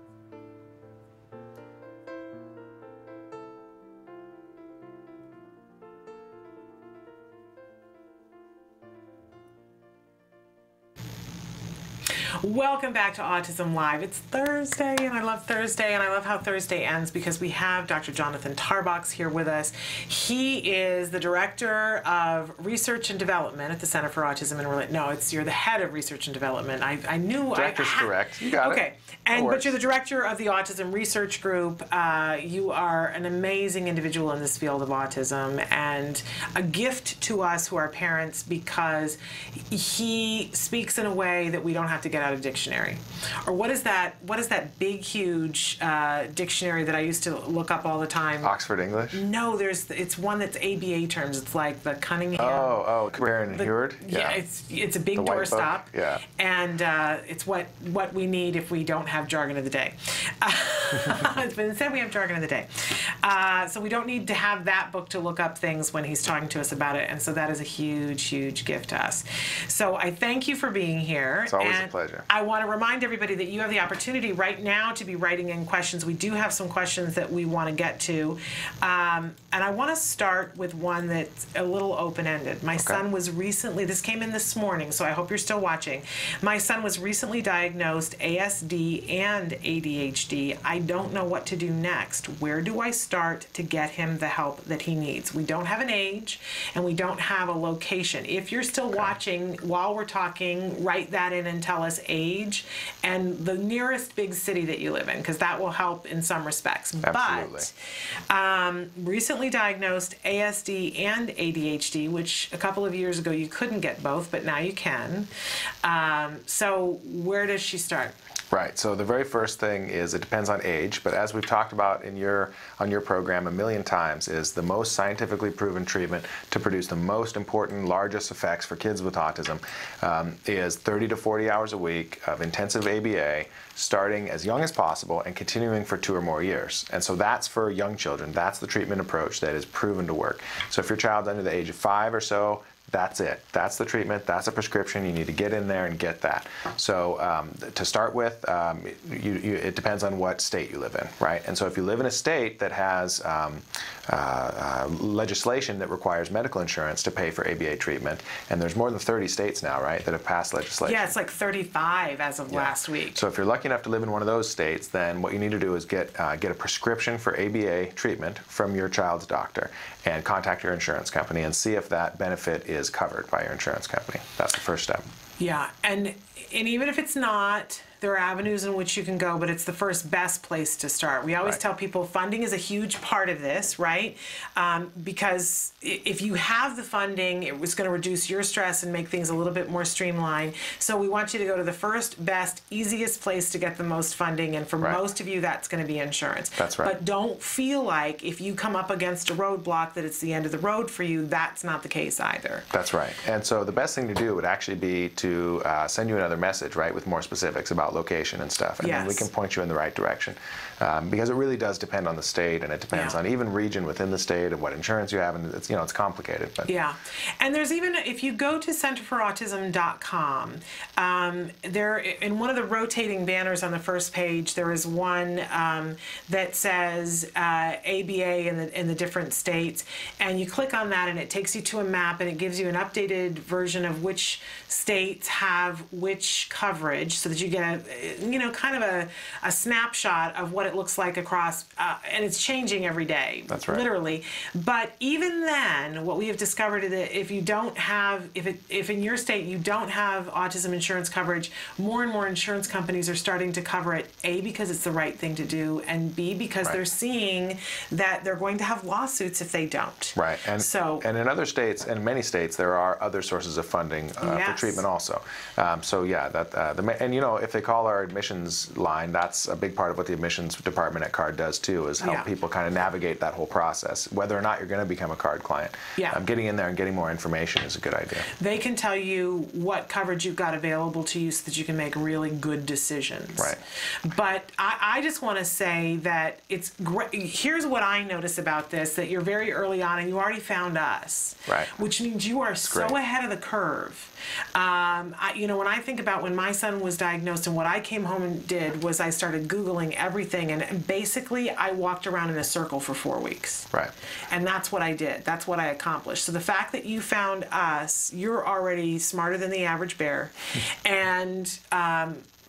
Welcome back to Autism Live. It's Thursday, and I love Thursday, and I love how Thursday ends because we have Dr. Jonathan Tarbox here with us. He is the Director of Research and Development at the Center for Autism and you're the head of Research and Development. I knew Director's correct. You got it. Okay. But you're the director of the Autism Research Group. You are an amazing individual in this field of autism and a gift to us who are parents because he speaks in a way that we don't have to get out of dictionary. Or what is that big, huge dictionary that I used to look up all the time? Oxford English? No, it's one that's ABA terms. It's like the Cunningham. Oh, Career and Heward? Yeah, it's a big doorstop. Yeah. And it's what we need if we don't have jargon of the day. But instead we have jargon of the day. So we don't need to have that book to look up things when he's talking to us about it. And so that is a huge, huge gift to us. So I thank you for being here. It's always a pleasure. I want to remind everybody that you have the opportunity right now to be writing in questions. We do have some questions that we want to get to. And I want to start with one that's a little open-ended. My son was recently, this came in this morning, so I hope you're still watching. My son was recently diagnosed ASD and ADHD. I don't know what to do next. Where do I start to get him the help that he needs? We don't have an age, and we don't have a location. If you're still watching while we're talking, write that in and tell us age and the nearest big city that you live in, because that will help in some respects. Absolutely. But recently diagnosed ASD and ADHD, which a couple of years ago you couldn't get both, but now you can. So where does she start? Right. So the very first thing is it depends on age, but as we've talked about on your program a million times, is the most scientifically proven treatment to produce the most important, largest effects for kids with autism is 30 to 40 hours a week of intensive ABA, starting as young as possible and continuing for 2 or more years. And so that's for young children. That's the treatment approach that is proven to work. So if your child's under the age of 5 or so, that's it. That's the treatment. That's a prescription. You need to get in there and get that. So to start with, it depends on what state you live in, right? And so if you live in a state that has legislation that requires medical insurance to pay for ABA treatment, and there's more than 30 states now, right, that have passed legislation. Yeah, it's like 35 as of last week. So if you're lucky enough to live in one of those states, then what you need to do is get a prescription for ABA treatment from your child's doctor and contact your insurance company and see if that benefit is covered by your insurance company. That's the first step. Yeah, and even if it's not, there are avenues in which you can go, but it's the first best place to start. We always tell people funding is a huge part of this, right? Because if you have the funding, it was going to reduce your stress and make things a little bit more streamlined. So we want you to go to the first, best, easiest place to get the most funding, and for most of you, that's going to be insurance. That's right. But don't feel like if you come up against a roadblock that it's the end of the road for you. That's not the case either. That's right. And so the best thing to do would actually be to send you another message, right, with more specifics about location and stuff, and then we can point you in the right direction, because it really does depend on the state, and it depends on even region within the state and what insurance you have, and it's it's complicated. But and there's even, if you go to centerforautism.com, there in one of the rotating banners on the first page, there is one that says ABA in the different states, and you click on that and it takes you to a map and it gives you an updated version of which states have which coverage, so that you get a kind of a snapshot of what it looks like across, and it's changing every day. That's right. Literally. But even then, what we have discovered is that if you don't have, if in your state you don't have autism insurance coverage, more and more insurance companies are starting to cover it, A, because it's the right thing to do, and B, because they're seeing that they're going to have lawsuits if they don't. Right. And and in other states, and many states, there are other sources of funding for treatment also. So yeah, and if they call our admissions line, that's a big part of what the admissions department at CARD does too, is help people kind of navigate that whole process, whether or not you're going to become a CARD client. Getting in there and getting more information is a good idea. They can tell you what coverage you've got available to you so that you can make really good decisions. Right. But I just want to say that it's great. Here's what I notice about this, that you're very early on and you already found us. Right. Which means you are so ahead of the curve. When I think about when my son was diagnosed, and what I came home and did was I started Googling everything, and basically I walked around in a circle for 4 weeks. Right. And that's what I did. That's what I accomplished. So the fact that you found us, you're already smarter than the average bear. And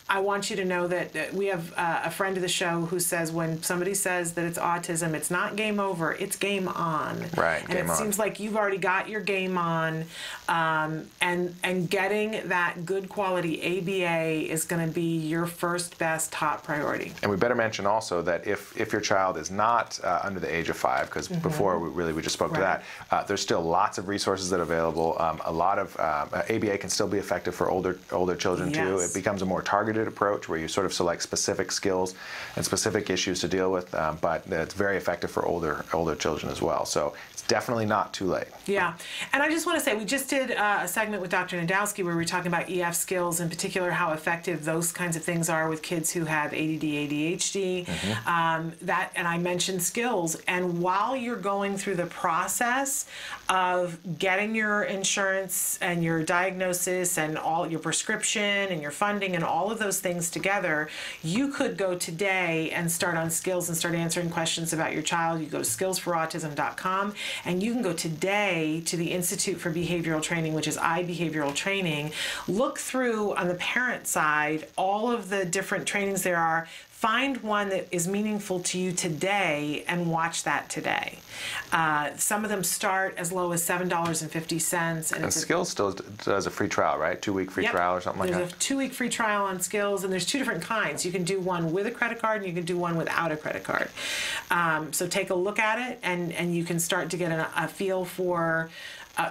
I want you to know that we have a friend of the show who says when somebody says that it's autism, it's not game over, it's game on. Right, and it seems like you've already got your game on, and getting that good quality ABA is going to be your first, best, top priority. And we better mention also that if your child is not under the age of 5, because before we just spoke to that, there's still lots of resources that are available. A lot of ABA can still be effective for older children too. It becomes a more targeted approach where you sort of select specific skills and specific issues to deal with, but it's very effective for older children as well. So it's definitely not too late. Yeah, and I just want to say we just did a segment with Dr. Najdowski where we were talking about EF skills, in particular how effective those kinds of things are with kids who have ADD, ADHD. And I mentioned skills, and while you're going through the process of getting your insurance and your diagnosis and all your prescription and your funding and all of those those things together, you could go today and start on skills and start answering questions about your child. You go to skillsforautism.com, and you can go today to the Institute for Behavioral Training, which is iBehavioral Training. Look through on the parent side all of the different trainings there are. Find one that is meaningful to you today and watch that today. Some of them start as low as $7.50. And Skills still does a free trial, right? 2-week free trial or something like that? There's a 2-week free trial on Skills, and there's 2 different kinds. You can do one with a credit card, and you can do one without a credit card. So take a look at it, and you can start to get a feel for,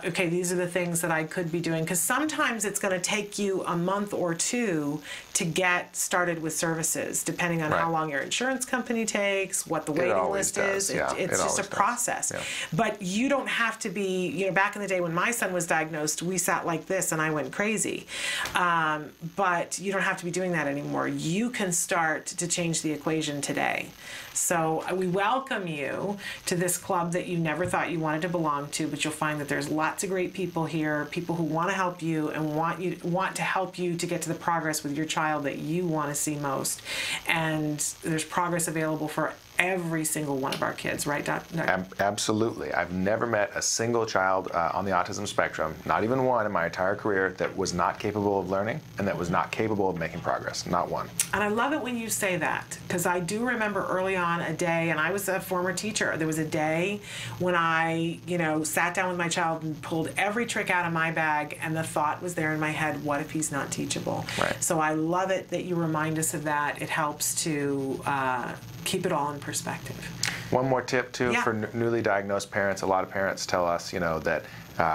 okay, these are the things that I could be doing. Because sometimes it's going to take you a month or 2 to get started with services, depending on how long your insurance company takes, what the waiting list is. It's just a process. Yeah. But you don't have to be, you know, back in the day when my son was diagnosed, we sat like this and I went crazy. But you don't have to be doing that anymore. You can start to change the equation today. So we welcome you to this club that you never thought you wanted to belong to, but you'll find that there's lots of great people here, people who want to help you and want to help you to get to the progress with your child that you want to see most. And there's progress available for every single one of our kids, right, Dr.? Absolutely. I've never met a single child on the autism spectrum, not even one in my entire career, that was not capable of learning and that was not capable of making progress. Not one. And I love it when you say that, because I do remember early on a day, and I was a former teacher, there was a day when I, you know, sat down with my child and pulled every trick out of my bag, and the thought was there in my head, what if he's not teachable? Right. So I love it that you remind us of that. It helps to keep it all in perspective. One more tip too for newly diagnosed parents. A lot of parents tell us, you know, that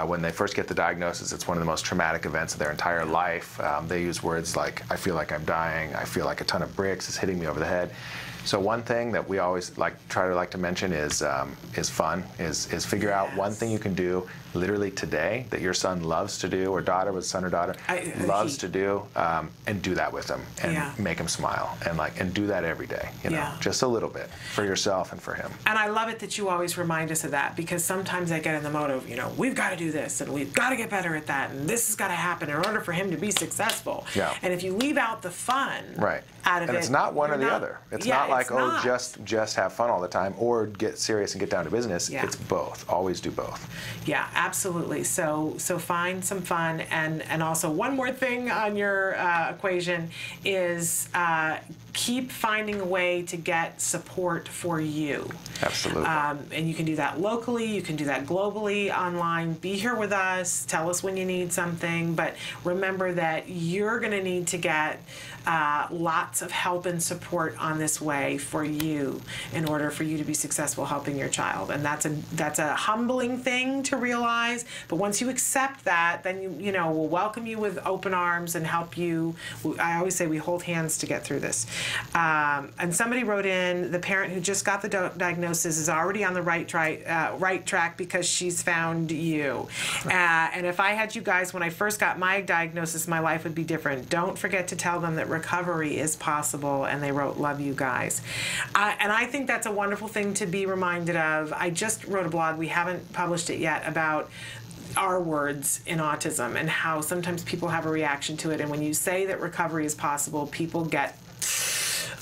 when they first get the diagnosis, it's one of the most traumatic events of their entire life. They use words like, I feel like I'm dying, I feel like a ton of bricks is hitting me over the head. So one thing that we always try to mention is fun, is figure out one thing you can do literally today that your son loves to do, or daughter, with son or daughter, loves to do, and do that with them, and make him smile, and do that every day, you know, just a little bit for yourself and for him. And I love it that you always remind us of that, because sometimes I get in the mode of, you know, we've got to do this, and we've got to get better at that, and this has got to happen in order for him to be successful. Yeah. And if you leave out the fun out of it, and it's not one or the other. It's not like, not. just have fun all the time, or get serious and get down to business. It's both. Always do both. Yeah, absolutely. So find some fun, and also one more thing on your equation is keep finding a way to get support for you. Absolutely. And you can do that locally, you can do that globally, online. Be here with us, tell us when you need something, but remember that you're going to need to get lots of help and support on this way for you in order for you to be successful helping your child. And that's a humbling thing to realize, but once you accept that, then you know, we'll welcome you with open arms and help you. I always say we hold hands to get through this. And somebody wrote in, the parent who just got the diagnosis is already on the right track because she's found you. And if I had you guys when I first got my diagnosis, my life would be different. Don't forget to tell them that recovery is possible. And they wrote, love you guys. And I think that's a wonderful thing to be reminded of. I just wrote a blog, we haven't published it yet, about our words in autism and how sometimes people have a reaction to it. And when you say that recovery is possible, people get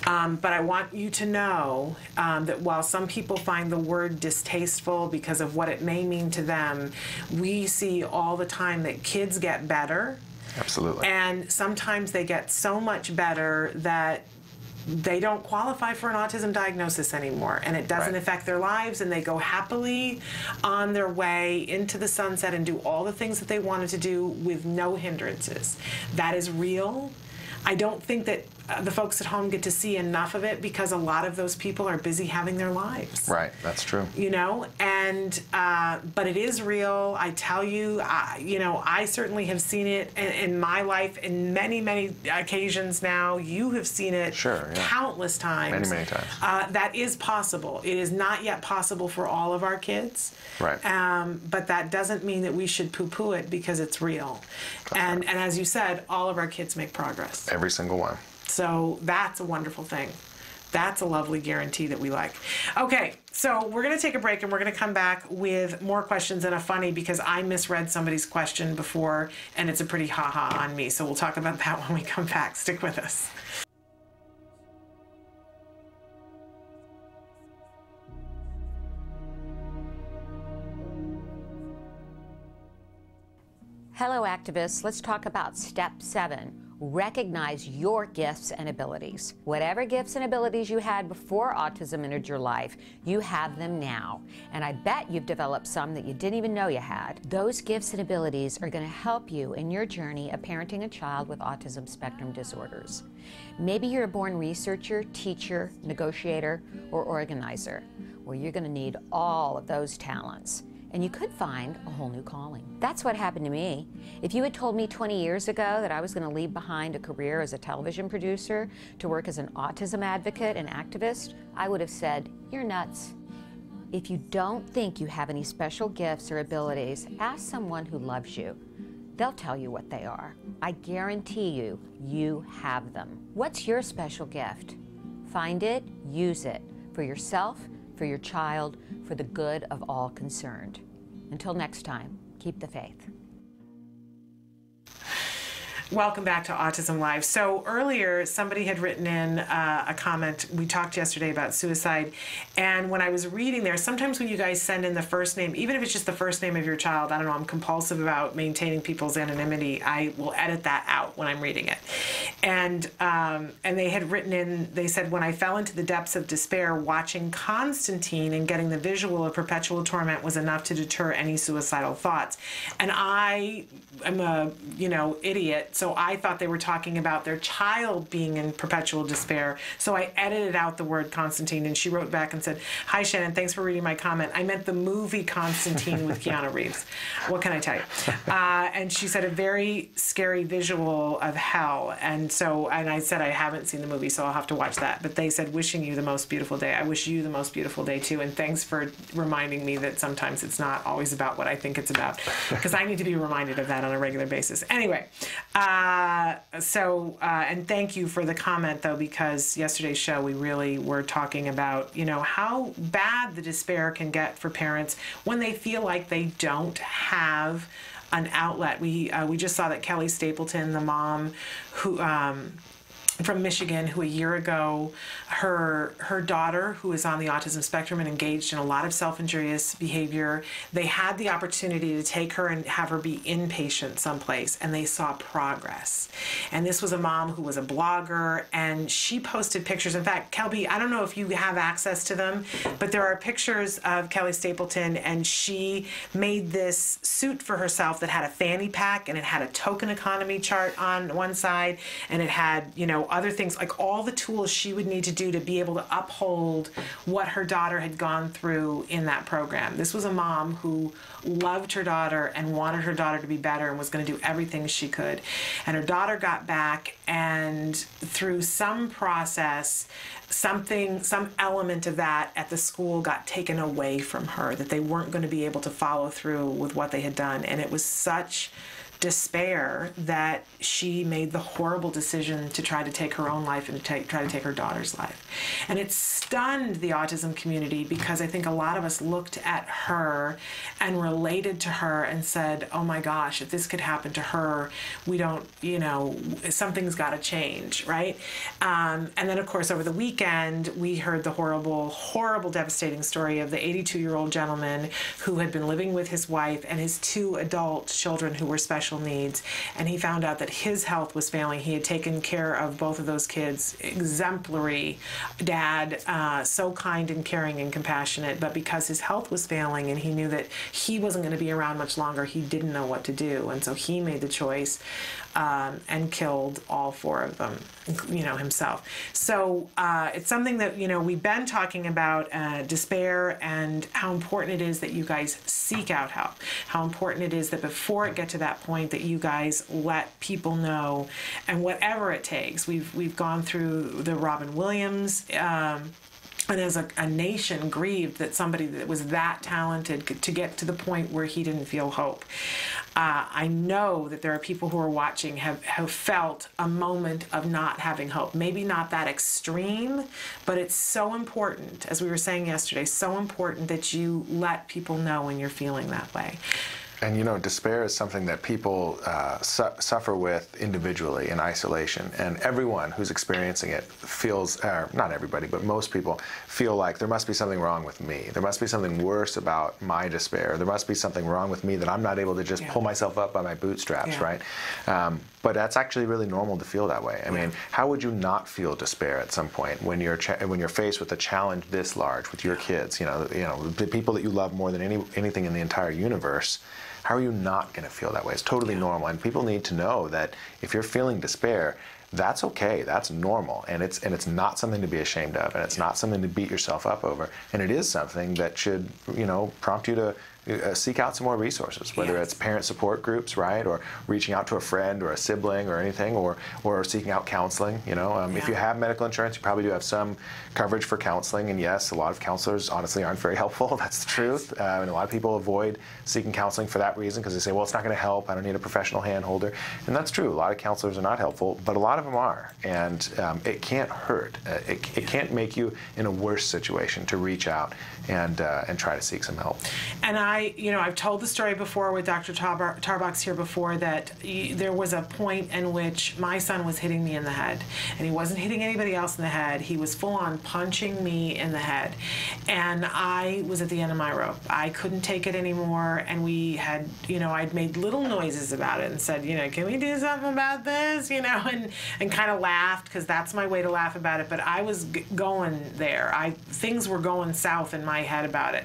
but I want you to know that while some people find the word distasteful because of what it may mean to them, we see all the time that kids get better. Absolutely. And sometimes they get so much better that they don't qualify for an autism diagnosis anymore, and it doesn't affect their lives, and they go happily on their way into the sunset and do all the things that they wanted to do with no hindrances. That is real. I don't think that the folks at home get to see enough of it because a lot of those people are busy having their lives. Right, that's true. You know, and but it is real. I tell you, you know, I certainly have seen it in my life in many, many occasions now. You have seen it countless times. Many times. That is possible. It is not yet possible for all of our kids. Right. But that doesn't mean that we should poo-poo it because it's real. And as you said, all of our kids make progress. Every single one. So that's a wonderful thing. That's a lovely guarantee that we like. Okay, so we're going to take a break and we're going to come back with more questions and a funny because I misread somebody's question before and it's a pretty ha-ha on me. So we'll talk about that when we come back. Stick with us. Hello, activists. Let's talk about step 7. Recognize your gifts and abilities. Whatever gifts and abilities you had before autism entered your life, you have them now. And I bet you've developed some that you didn't even know you had. Those gifts and abilities are going to help you in your journey of parenting a child with autism spectrum disorders. Maybe you're a born researcher, teacher, negotiator, or organizer. Well, you're going to need all of those talents. And you could find a whole new calling. That's what happened to me. If you had told me 20 years ago that I was going to leave behind a career as a television producer to work as an autism advocate and activist, I would have said, you're nuts. If you don't think you have any special gifts or abilities, ask someone who loves you. They'll tell you what they are. I guarantee you, you have them. What's your special gift? Find it, use it, for yourself, for your child, for the good of all concerned. Until next time, keep the faith. Welcome back to Autism Live. So earlier, somebody had written in a comment. We talked yesterday about suicide, and when I was reading there, sometimes when you guys send in the first name, even if it's just the first name of your child, I don't know, I'm compulsive about maintaining people's anonymity. I will edit that out when I'm reading it. And they had written in, they said, when I fell into the depths of despair, watching Constantine and getting the visual of perpetual torment was enough to deter any suicidal thoughts. And I am a, idiot. So I thought they were talking about their child being in perpetual despair. So I edited out the word Constantine, and she wrote back and said, "Hi, Shannon, thanks for reading my comment. I meant the movie Constantine with Keanu Reeves. What can I tell you?" And she said, a very scary visual of hell. And I said, I haven't seen the movie, so I'll have to watch that. But they said, wishing you the most beautiful day. I wish you the most beautiful day, too. And thanks for reminding me that sometimes it's not always about what I think it's about, because I need to be reminded of that on a regular basis. Anyway, and thank you for the comment, though, because yesterday's show we really were talking about, how bad the despair can get for parents when they feel like they don't have an outlet. We just saw that Kelly Stapleton, the mom who from Michigan, who a year ago, her daughter, who is on the autism spectrum and engaged in a lot of self-injurious behavior, they had the opportunity to take her and have her be inpatient someplace, and they saw progress. And this was a mom who was a blogger, and she posted pictures. In fact, Kelby, I don't know if you have access to them, but there are pictures of Kelly Stapleton, and she made this suit for herself that had a fanny pack, and it had a token economy chart on one side, and it had, other things, like all the tools she would need to do to be able to uphold what her daughter had gone through in that program. This was a mom who loved her daughter and wanted her daughter to be better and was going to do everything she could. And her daughter got back, and through some process, some element of that at the school got taken away from her, that they weren't going to be able to follow through with what they had done. And it was such despair that she made the horrible decision to try to take her own life and to try to take her daughter's life. And it stunned the autism community, because I think a lot of us looked at her and related to her and said, oh my gosh, if this could happen to her, we don't, something's got to change, right? And then, of course, over the weekend, we heard the horrible, horrible, devastating story of the 82-year-old gentleman who had been living with his wife and his 2 adult children who were special needs, and he found out that his health was failing. He had taken care of both of those kids, exemplary dad, so kind and caring and compassionate, but because his health was failing and he knew that he wasn't going to be around much longer, he didn't know what to do, and so he made the choice and killed all 4 of them, himself. So it's something that, we've been talking about, despair, and how important it is that you guys seek out help, how important it is that before it gets to that point that you guys let people know, and whatever it takes. We've gone through the Robin Williams and as a nation grieved that somebody that was that talented to get to the point where he didn't feel hope. I know that there are people who are watching have felt a moment of not having hope. Maybe not that extreme, but it's so important, as we were saying yesterday, so important that you let people know when you're feeling that way. And you know, despair is something that people suffer with individually in isolation, and everyone who's experiencing it feels, not everybody, but most people feel like there must be something wrong with me. There must be something worse about my despair. There must be something wrong with me that I'm not able to just pull myself up by my bootstraps, right? But that's actually really normal to feel that way. I mean, how would you not feel despair at some point when you're faced with a challenge this large with your kids? You know, the people that you love more than anything in the entire universe. How are you not going to feel that way? It's totally normal, and people need to know that if you're feeling despair, that's okay. That's normal, and it's not something to be ashamed of, and it's not something to beat yourself up over, and it is something that should, you know, prompt you to seek out some more resources, whether it's parent support groups, right, or reaching out to a friend or a sibling or anything, or seeking out counseling. You know, if you have medical insurance, you probably do have some coverage for counseling, and yes, a lot of counselors honestly aren't very helpful. That's the truth, and a lot of people avoid seeking counseling for that reason because they say, well, it's not going to help. I don't need a professional hand holder, and that's true. A lot of counselors are not helpful, but a lot of them are, and it can't hurt. It can't make you in a worse situation to reach out and try to seek some help. And I've told the story before with Dr. Tarbox here before that there was a point in which my son was hitting me in the head, and he wasn't hitting anybody else in the head. He was full on punching me in the head, and I was at the end of my rope. I couldn't take it anymore, and we had, I'd made little noises about it and said, can we do something about this, and kind of laughed, because that's my way to laugh about it. But I was going there. Things were going south in my head about it,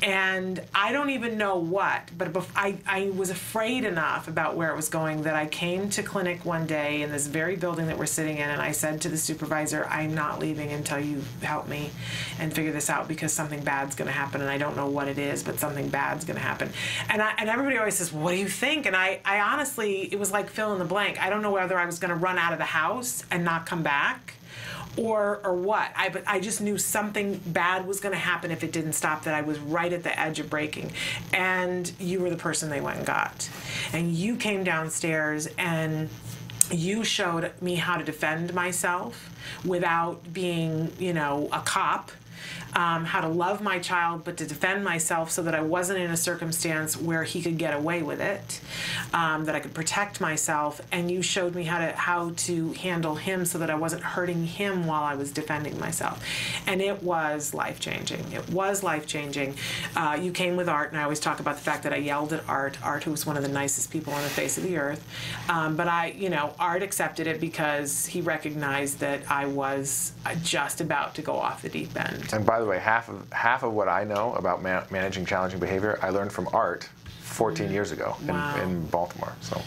and I don't even know what, but I was afraid enough about where it was going that I came to clinic one day in this very building that we're sitting in, and I said to the supervisor, I'm not leaving until you help me and figure this out, because something bad's going to happen, and I don't know what it is, but something bad's going to happen. And everybody always says, what do you think? And I honestly, it was like fill in the blank. I don't know whether I was going to run out of the house and not come back, or what. But I just knew something bad was going to happen if it didn't stop, that I was right at the edge of breaking. And you were the person they went and got. And you came downstairs and you showed me how to defend myself without being, a cop. How to love my child, but to defend myself so that I wasn't in a circumstance where he could get away with it, that I could protect myself, and you showed me how to handle him so that I wasn't hurting him while I was defending myself. And it was life-changing. It was life-changing. You came with Art, and I always talk about the fact that I yelled at Art, who was one of the nicest people on the face of the earth. But Art accepted it because he recognized that I was just about to go off the deep end. And by the way, half of what I know about managing challenging behavior, I learned from Art 14 years ago in Baltimore. So,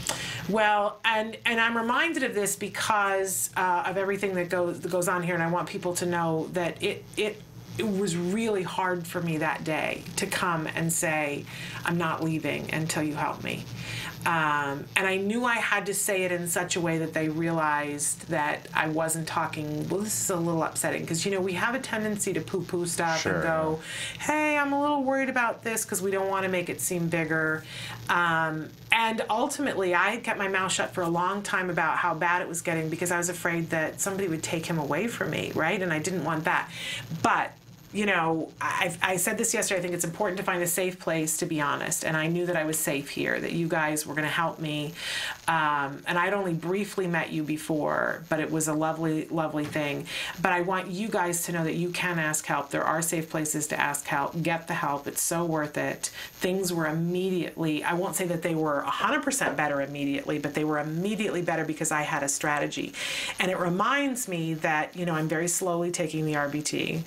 well, and I'm reminded of this because of everything that goes on here, and I want people to know that it was really hard for me that day to come and say, I'm not leaving until you help me. And I knew I had to say it in such a way that they realized that I wasn't talking, well, this is a little upsetting, because, we have a tendency to poo-poo stuff and go, hey, I'm a little worried about this, because we don't want to make it seem bigger. And ultimately, I had kept my mouth shut for a long time about how bad it was getting, because I was afraid that somebody would take him away from me, right? And I didn't want that. But I said this yesterday, I think it's important to find a safe place, to be honest. And I knew that I was safe here, that you guys were going to help me. And I'd only briefly met you before, but it was a lovely, lovely thing. But I want you guys to know that you can ask help. There are safe places to ask help. Get the help. It's so worth it. Things were immediately, I won't say that they were 100% better immediately, but they were immediately better because I had a strategy. And it reminds me that, I'm very slowly taking the RBT.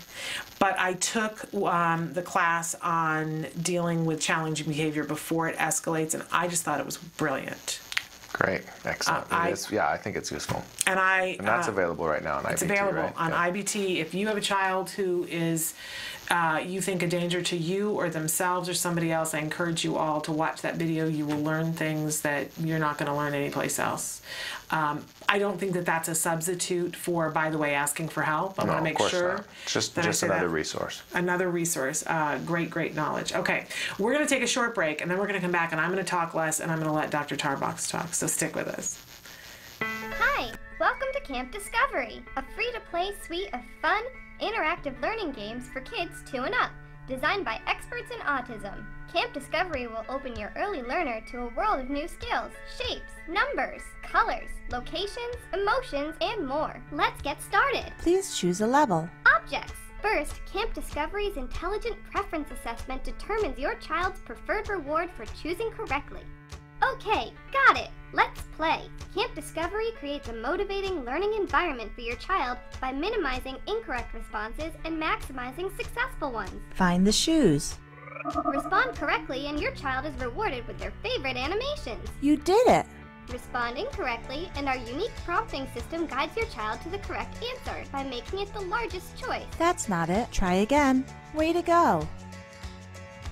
But I took the class on dealing with challenging behavior before it escalates, and I just thought it was brilliant. Great, excellent. I think it's useful. And that's available right now on IBT, It's available right? on IBT. If you have a child who is, you think, a danger to you or themselves or somebody else, I encourage you all to watch that video. You will learn things that you're not going to learn anyplace else. I don't think that that's a substitute for, by the way, asking for help. I want to make sure. Just another resource. Another resource. Great knowledge. Okay, we're going to take a short break, and then we're going to come back, and I'm going to talk less, and I'm going to let Dr. Tarbox talk. So stick with us. Hi, welcome to Camp Discovery, a free-to-play suite of fun, interactive learning games for kids 2 and up, designed by experts in autism. Camp Discovery will open your early learner to a world of new skills, shapes, numbers, colors, locations, emotions, and more. Let's get started. Please choose a level. Objects. First, Camp Discovery's Intelligent Preference Assessment determines your child's preferred reward for choosing correctly. Okay, got it. Let's play. Camp Discovery creates a motivating learning environment for your child by minimizing incorrect responses and maximizing successful ones. Find the shoes. Respond correctly and your child is rewarded with their favorite animations. You did it. Respond incorrectly and our unique prompting system guides your child to the correct answer by making it the largest choice. That's not it. Try again. Way to go.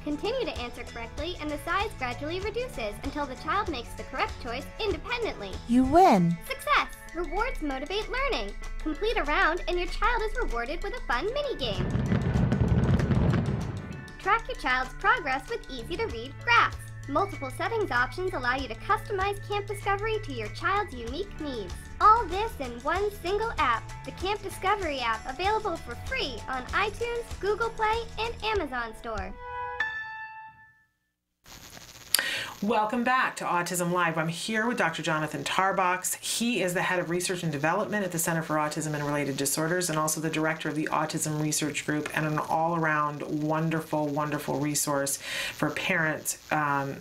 Continue to answer correctly and the size gradually reduces until the child makes the correct choice independently. You win. Success! Rewards motivate learning. Complete a round and your child is rewarded with a fun mini-game. Track your child's progress with easy-to-read graphs. Multiple settings options allow you to customize Camp Discovery to your child's unique needs. All this in one single app, the Camp Discovery app, available for free on iTunes, Google Play, and Amazon Store. Welcome back to Autism Live. I'm here with Dr. Jonathan Tarbox. He is the head of research and development at the Center for Autism and Related Disorders and also the director of the Autism Research Group and an all-around wonderful resource for parents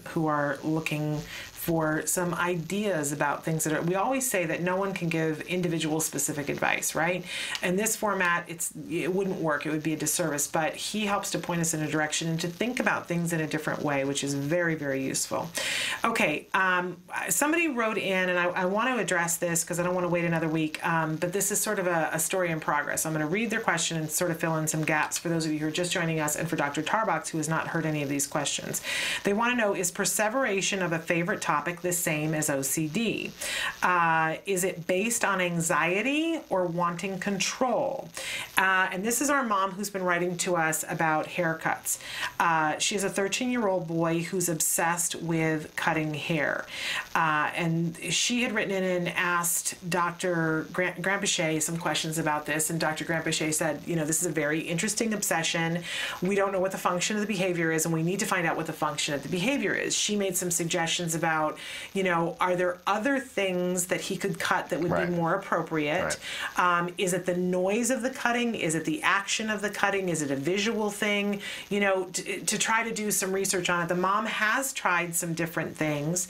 who are looking for some ideas about things that are, we always say that no one can give individual specific advice, right? In this format, it wouldn't work. It would be a disservice, but he helps to point us in a direction and to think about things in a different way, which is very useful. Okay, somebody wrote in, and I want to address this because I don't want to wait another week, but this is sort of a story in progress. I'm going to read their question and sort of fill in some gaps for those of you who are just joining us and for Dr. Tarbox, who has not heard any of these questions. They want to know, is perseveration of a favorite topic the same as OCD? Is it based on anxiety or wanting control? And this is our mom who's been writing to us about haircuts. She has a 13-year-old boy who's obsessed with cutting hair. And she had written in and asked Dr. Grandpichet some questions about this, and Dr. Grandpichet said, you know, this is a very interesting obsession. We don't know what the function of the behavior is, and we need to find out what the function of the behavior is. She made some suggestions about, you know, are there other things that he could cut that would be more appropriate? Is it the noise of the cutting? Is it the action of the cutting? Is it a visual thing? You know, to try to do some research on it. The mom has tried some different things.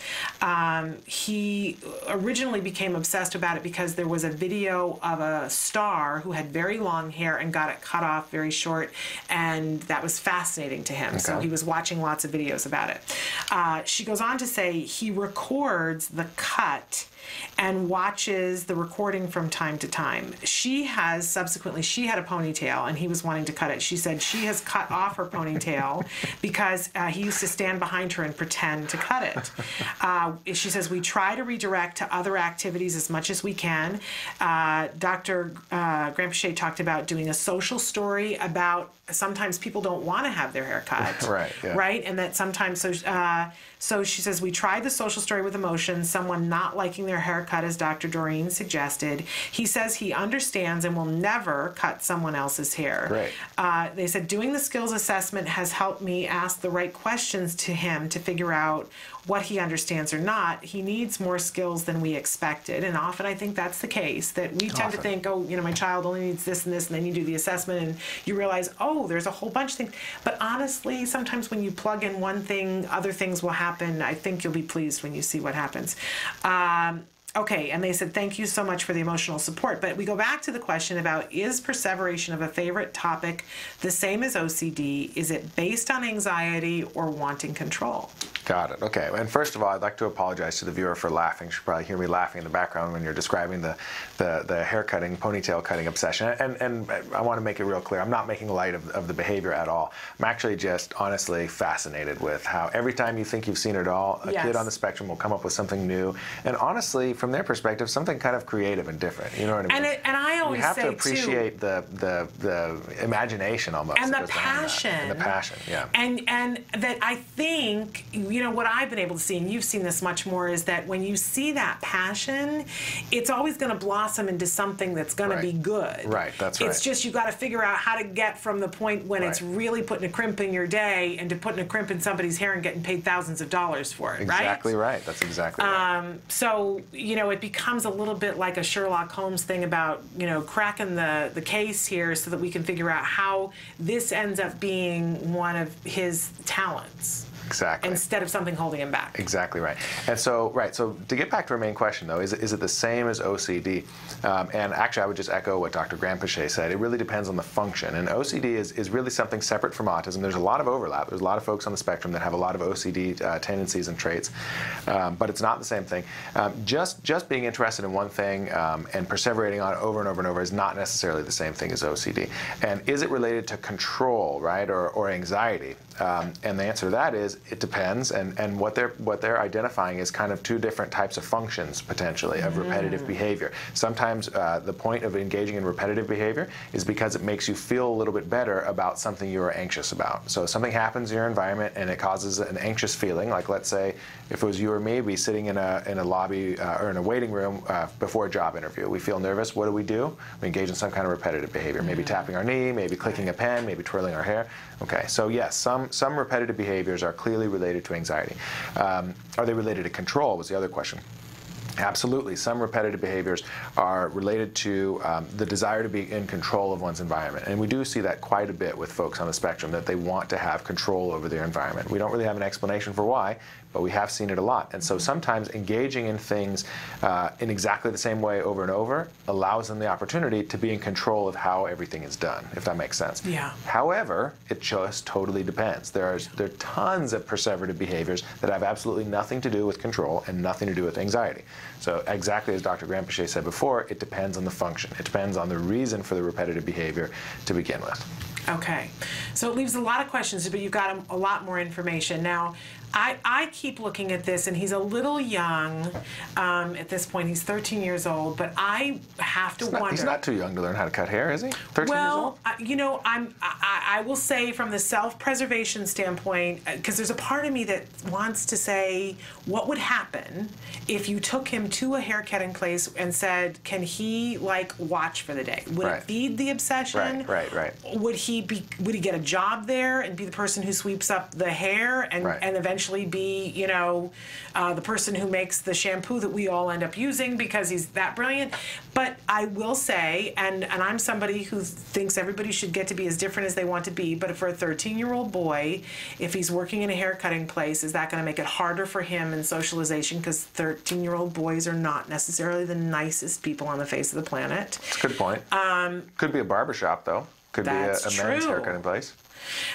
He originally became obsessed about it because there was a video of a star who had very long hair and got it cut off very short, and that was fascinating to him. Okay. So he was watching lots of videos about it. She goes on to say he records the cut and watches the recording from time to time. She had a ponytail and he was wanting to cut it. She said she has cut off her ponytail because he used to stand behind her and pretend to cut it. She says we try to redirect to other activities as much as we can. Dr. Grandpichet talked about doing a social story about sometimes people don't want to have their hair cut. Right? And that sometimes, so she says we tried the social story with emotions, someone not liking their haircut, as Dr. Doreen suggested. He says he understands and will never cut someone else's hair. Great. They said doing the skills assessment has helped me ask the right questions to him to figure out what he understands or not. He needs more skills than we expected, and often I think that's the case, that we tend to think, oh, you know, my child only needs this and this, and then you do the assessment and you realize, oh, there's a whole bunch of things. But honestly, sometimes when you plug in one thing, other things will happen. I think you'll be pleased when you see what happens. Okay, and they said, thank you so much for the emotional support. But we go back to the question about, is perseveration of a favorite topic the same as OCD? Is it based on anxiety or wanting control? Got it. Okay. And first of all, I'd like to apologize to the viewer for laughing. You should probably hear me laughing in the background when you're describing the hair cutting, ponytail cutting obsession. And I want to make it real clear, I'm not making light of the behavior at all. I'm actually just honestly fascinated with how every time you think you've seen it all, a kid on the spectrum will come up with something new. And honestly, from their perspective, something kind of creative and different. You know what I mean? And I always say, you have to appreciate the imagination almost. And the passion. And the passion, yeah. And that I think, you know, what I've been able to see, and you've seen this much more, is that when you see that passion, it's always going to blossom into something that's going to be good. Right, that's right. It's just you got to figure out how to get from the point when it's really putting a crimp in your day and to putting a crimp in somebody's hair and getting paid thousands of dollars for it, Exactly right. That's exactly right. So, you know, it becomes a little bit like a Sherlock Holmes thing about, you know, cracking the case here so that we can figure out how this ends up being one of his talents. Exactly. Instead of something holding him back. Exactly right. And so, so to get back to our main question, though, is it the same as OCD? And actually, I would just echo what Dr. Grandpichet said. It really depends on the function. And OCD is really something separate from autism. There's a lot of overlap. There's a lot of folks on the spectrum that have a lot of OCD tendencies and traits, but it's not the same thing. Just being interested in one thing and perseverating on it over and over and over is not necessarily the same thing as OCD. And is it related to control, right, or anxiety? And the answer to that is it depends, and what they're identifying is kind of two different types of functions potentially of repetitive behavior. Sometimes the point of engaging in repetitive behavior is because it makes you feel a little bit better about something you are anxious about. So something happens in your environment and it causes an anxious feeling, like let's say if it was you or me, we'd be sitting in a lobby or in a waiting room before a job interview. We feel nervous. What do? We engage in some kind of repetitive behavior, maybe tapping our knee, maybe clicking a pen, maybe twirling our hair. Okay, so yes, some repetitive behaviors are clearly related to anxiety. Are they related to control was the other question. Absolutely. Some repetitive behaviors are related to the desire to be in control of one's environment. And we do see that quite a bit with folks on the spectrum, that they want to have control over their environment. We don't really have an explanation for why, but we have seen it a lot. And so sometimes engaging in things in exactly the same way over and over allows them the opportunity to be in control of how everything is done, if that makes sense. Yeah. However, it just totally depends. There are tons of perseverative behaviors that have absolutely nothing to do with control and nothing to do with anxiety. So exactly as Dr. Grandpichet said before, it depends on the function. It depends on the reason for the repetitive behavior to begin with. Okay. So it leaves a lot of questions, but you've got a lot more information. Now, I keep looking at this, and he's a little young at this point. He's 13 years old, but I have to wonder. He's not too young to learn how to cut hair, is he? 13 years old? You know, I will say from the self-preservation standpoint, because there's a part of me that wants to say, what would happen if you took him to a haircutting place and said, can he, like, watch for the day? Would it feed the obsession? Right. Would he get a job there and be the person who sweeps up the hair and eventually be, you know, the person who makes the shampoo that we all end up using because he's that brilliant? But I will say, and I'm somebody who thinks everybody should get to be as different as they want to be, but for a 13-year-old boy, if he's working in a haircutting place, is that going to make it harder for him in socialization? Because 13-year-old boys are not necessarily the nicest people on the face of the planet. That's a good point. Could be a barbershop, though. Could be a men's haircutting place.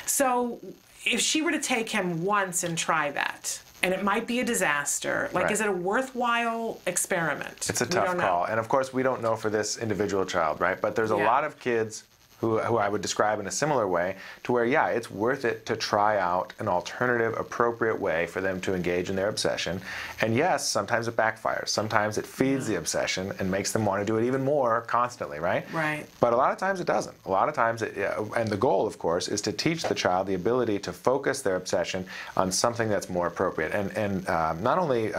So if she were to take him once and try that, and it might be a disaster, like, is it a worthwhile experiment? It's a tough call. And of course, we don't know for this individual child, right? But there's a lot of kids who I would describe in a similar way to where, yeah, it's worth it to try out an alternative, appropriate way for them to engage in their obsession. And yes, sometimes it backfires. Sometimes it feeds the obsession and makes them want to do it even more constantly, right? Right. But a lot of times it doesn't. A lot of times, and the goal, of course, is to teach the child the ability to focus their obsession on something that's more appropriate. And not only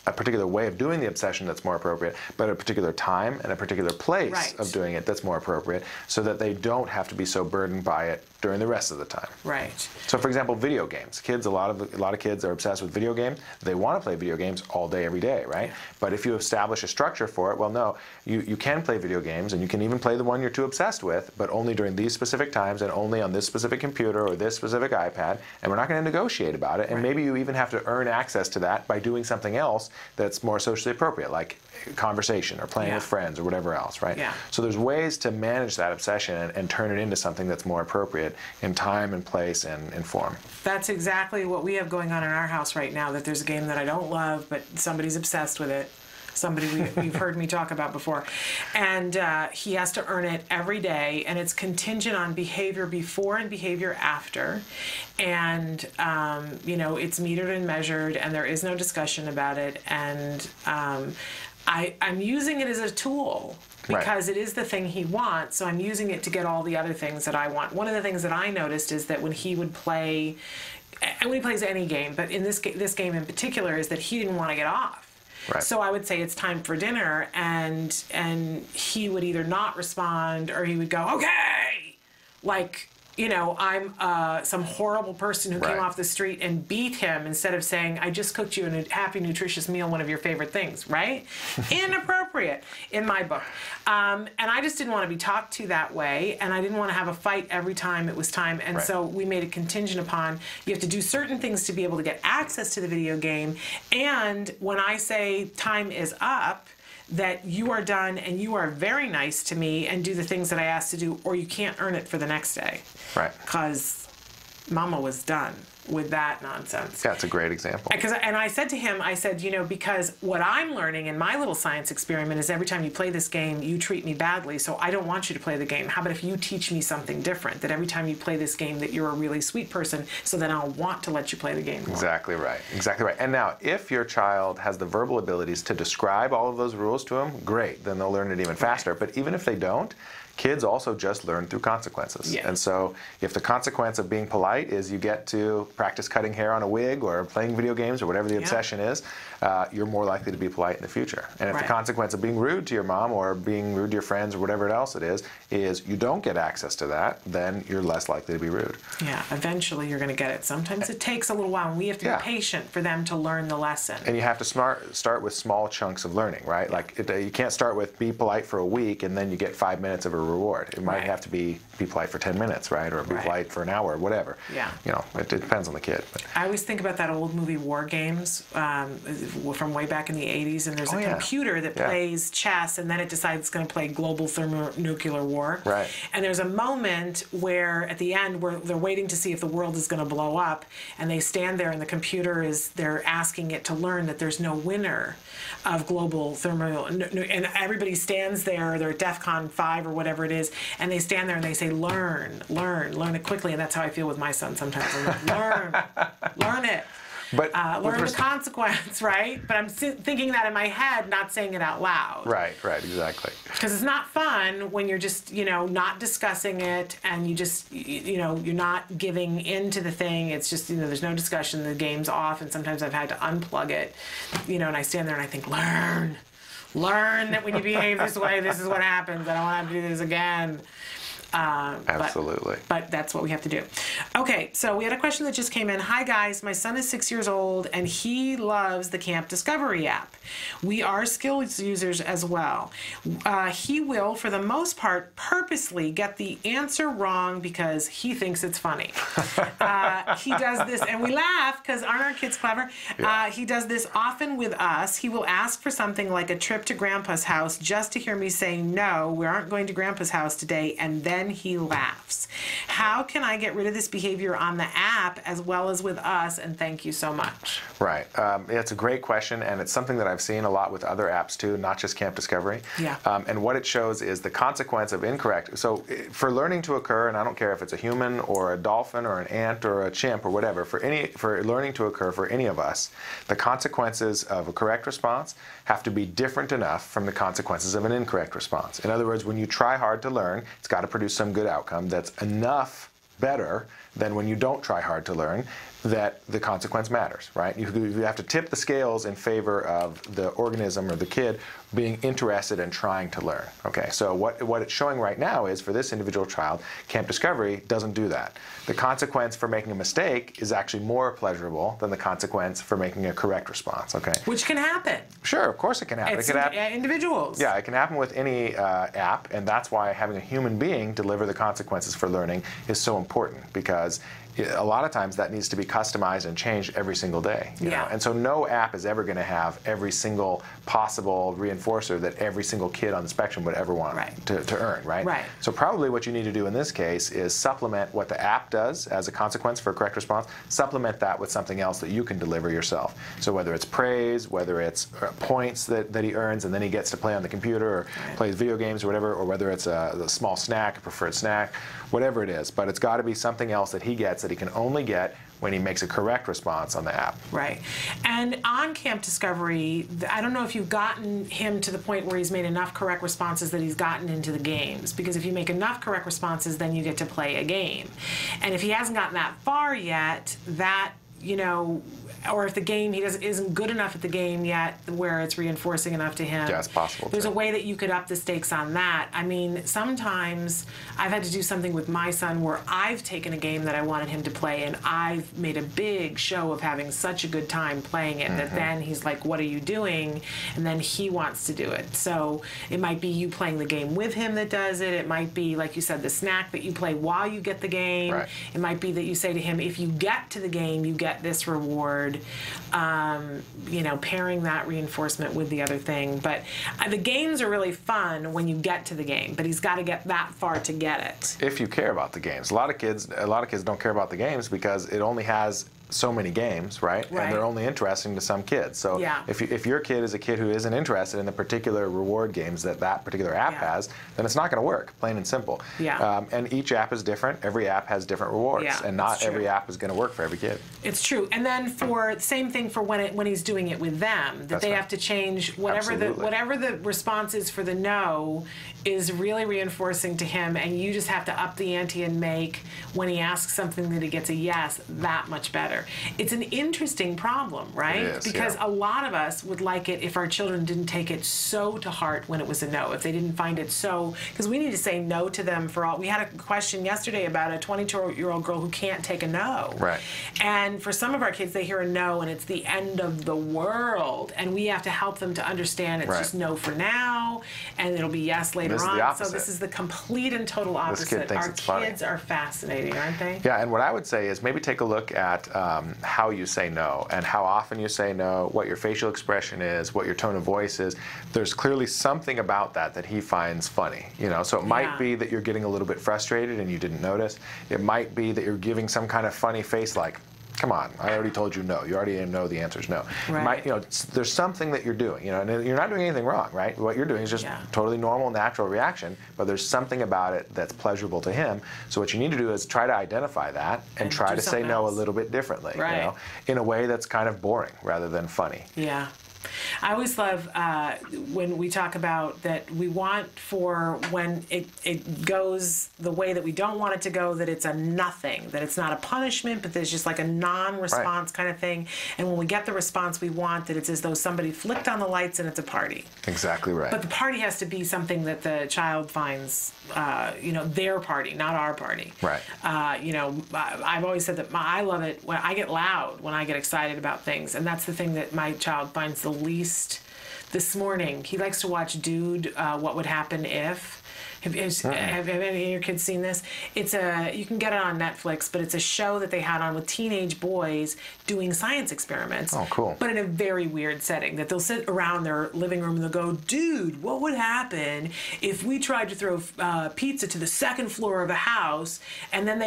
a particular way of doing the obsession that's more appropriate, but a particular time and a particular place of doing it that's more appropriate, so that they don't have to be so burdened by it during the rest of the time. Right. So for example, video games. Kids, a lot of kids are obsessed with video games. They want to play video games all day, every day, right? But if you establish a structure for it, well, no, you can play video games, and you can even play the one you're too obsessed with, but only during these specific times and only on this specific computer or this specific iPad, and we're not going to negotiate about it. And maybe you even have to earn access to that by doing something else that's more socially appropriate, like conversation or playing with friends or whatever else, right? Yeah. So there's ways to manage that obsession and turn it into something that's more appropriate in time and place and in form. That's exactly what we have going on in our house right now, that there's a game that I don't love, but somebody's obsessed with it. Somebody you've heard me talk about before. And he has to earn it every day, and it's contingent on behavior before and behavior after. And, you know, it's metered and measured, and there is no discussion about it. And I'm using it as a tool because it is the thing he wants, so I'm using it to get all the other things that I want. One of the things that I noticed is that when he would play, and when he plays any game, but in this game in particular, is that he didn't want to get off. Right. So I would say it's time for dinner, and he would either not respond or he would go, okay, like, you know, I'm some horrible person who came off the street and beat him, instead of saying, I just cooked you a happy, nutritious meal, one of your favorite things, right? Inappropriate in my book. And I just didn't want to be talked to that way, and I didn't want to have a fight every time it was time. And so we made it contingent upon you have to do certain things to be able to get access to the video game. And when I say time is up, that you are done and you are very nice to me and do the things that I asked to do, or you can't earn it for the next day. Right. Because Mama was done with that nonsense. Yeah, it's a great example. And I said to him, I said, you know, because what I'm learning in my little science experiment is every time you play this game, you treat me badly, so I don't want you to play the game. How about if you teach me something different, that every time you play this game that you're a really sweet person, so then I'll want to let you play the game more. Exactly right. Exactly right. And now, if your child has the verbal abilities to describe all of those rules to them, great, then they'll learn it even faster. But even if they don't, kids also just learn through consequences. Yeah. And so if the consequence of being polite is you get to practice cutting hair on a wig or playing video games or whatever the obsession is, you're more likely to be polite in the future. And if the consequence of being rude to your mom or being rude to your friends or whatever else it is you don't get access to that, then you're less likely to be rude. Yeah, eventually you're going to get it. Sometimes it takes a little while, and we have to be patient for them to learn the lesson. And you have to start with small chunks of learning, right? Like you can't start with be polite for a week and then you get 5 minutes of a reward. It might have to be polite for 10 minutes, right? Or be polite for an hour, whatever. Yeah. You know, it depends on the kid. But. I always think about that old movie War Games from way back in the 80s, and there's a computer that plays chess, and then it decides it's going to play global thermonuclear war. Right. And there's a moment where at the end where they're waiting to see if the world is going to blow up, and they stand there and the computer they're asking it to learn that there's no winner of global and everybody stands there, they're at DEFCON 5 or whatever it is, and they stand there and they say, learn it quickly. And that's how I feel with my son sometimes. I'm like, learn it. But learn the consequence, right? But I'm thinking that in my head, not saying it out loud. Right, exactly. Because it's not fun when you're just, you know, not discussing it, and you just, you know, you're not giving into the thing. It's just, you know, there's no discussion, the game's off, and sometimes I've had to unplug it, you know, and I stand there and I think, learn that when you behave this way, this is what happens. I don't want to do this again. Absolutely. But that's what we have to do. Okay, so we had a question that just came in. Hi guys, my son is 6 years old and he loves the Camp Discovery app. We are skills users as well. He will, for the most part, purposely get the answer wrong because he thinks it's funny. He does this, and we laugh because aren't our kids clever? Yeah. He does this often with us. He will ask for something like a trip to Grandpa's house just to hear me say, no, we aren't going to Grandpa's house today, and then he laughs. How can I get rid of this behavior on the app as well as with us? And thank you so much. Right. It's a great question, and it's something that I've seen a lot with other apps too, not just Camp Discovery. Yeah. And what it shows is the consequence of incorrect. So for learning to occur, and I don't care if it's a human or a dolphin or an ant or a chimp or whatever, for learning to occur for any of us, the consequences of a correct response have to be different enough from the consequences of an incorrect response. In other words, when you try hard to learn, it's got to produce some good outcome that's enough better than when you don't try hard to learn, that the consequence matters, right? You have to tip the scales in favor of the organism or the kid being interested in trying to learn. Okay, so what it's showing right now is for this individual child, Camp Discovery doesn't do that. The consequence for making a mistake is actually more pleasurable than the consequence for making a correct response. Okay, which can happen. Sure, of course it can happen. It's it can happen. Individuals. Yeah, it can happen with any app, and that's why having a human being deliver the consequences for learning is so important, because a lot of times that needs to be customized and changed every single day. You know? And so no app is ever going to have every single possible reinforcer that every single kid on the spectrum would ever want to earn, right? So probably what you need to do in this case is supplement what the app does as a consequence for a correct response, supplement that with something else that you can deliver yourself. So whether it's praise, whether it's points that he earns and then he gets to play on the computer or plays video games or whatever, or whether it's a small snack, a preferred snack, whatever it is. But it's got to be something else that he gets that he can only get when he makes a correct response on the app. Right. And on Camp Discovery, I don't know if you've gotten him to the point where he's made enough correct responses that he's gotten into the games. Because if you make enough correct responses, then you get to play a game. And if he hasn't gotten that far yet, that, you know, or if the game, he isn't good enough at the game yet where it's reinforcing enough to him. Yeah, it's possible. There's a way that you could up the stakes on that. I mean, sometimes I've had to do something with my son where I've taken a game that I wanted him to play and I've made a big show of having such a good time playing it that then he's like, what are you doing? And then he wants to do it. So it might be you playing the game with him that does it. It might be, like you said, the snack that you play while you get the game. It might be that you say to him, if you get to the game, you get this reward. You know, pairing that reinforcement with the other thing. But the games are really fun when you get to the game, but he's got to get that far to get it. If you care about the games. A lot of kids don't care about the games because it only has so many games, right? And they're only interesting to some kids. So if your kid is a kid who isn't interested in the particular reward games that particular app has, then it's not going to work, plain and simple. And each app is different. Every app has different rewards, and not every app is going to work for every kid. It's true. And then for the same thing for when he's doing it with them, that they have to change whatever the response is for the no is really reinforcing to him, and you just have to up the ante and make, when he asks something that he gets a yes, that much better. It's an interesting problem, right? It is, because a lot of us would like it if our children didn't take it so to heart when it was a no, if they didn't find it so, because we need to say no to them for all. We had a question yesterday about a 22-year-old girl who can't take a no. And for some of our kids, they hear a no and it's the end of the world, and we have to help them to understand it's just no for now, and it'll be yes later on. So this is the complete and total opposite. This kid thinks our it's funny. kids are fascinating, aren't they? Yeah, and what I would say is maybe take a look at how you say no and how often you say no, what your facial expression is, what your tone of voice is. There's clearly something about that he finds funny, you know. So it might be that you're getting a little bit frustrated and you didn't notice. It might be that you're giving some kind of funny face like, come on, I already told you no. You already know the answer is no. You know, there's something that you're doing, you know, and you're not doing anything wrong, right? What you're doing is just totally normal, natural reaction, but there's something about it that's pleasurable to him. So what you need to do is try to identify that and try to say no a little bit differently, you know, in a way that's kind of boring rather than funny. Yeah. I always love when we talk about that we want for when it goes the way that we don't want it to go, that it's a nothing, that it's not a punishment, but there's just like a non-response kind of thing. And when we get the response we want, that it's as though somebody flicked on the lights and it's a party. Exactly right. But the party has to be something that the child finds, you know, their party, not our party. You know, I've always said that I love it when I get loud, when I get excited about things. And that's the thing that my child finds the least. This morning, he likes to watch Dude, What Would Happen If. Have any of your kids seen this? It's you can get it on Netflix, but it's a show that they had on with teenage boys doing science experiments. Oh, cool. But in a very weird setting, that they'll sit around their living room and they'll go, dude, what would happen if we tried to throw pizza to the second floor of a house? And then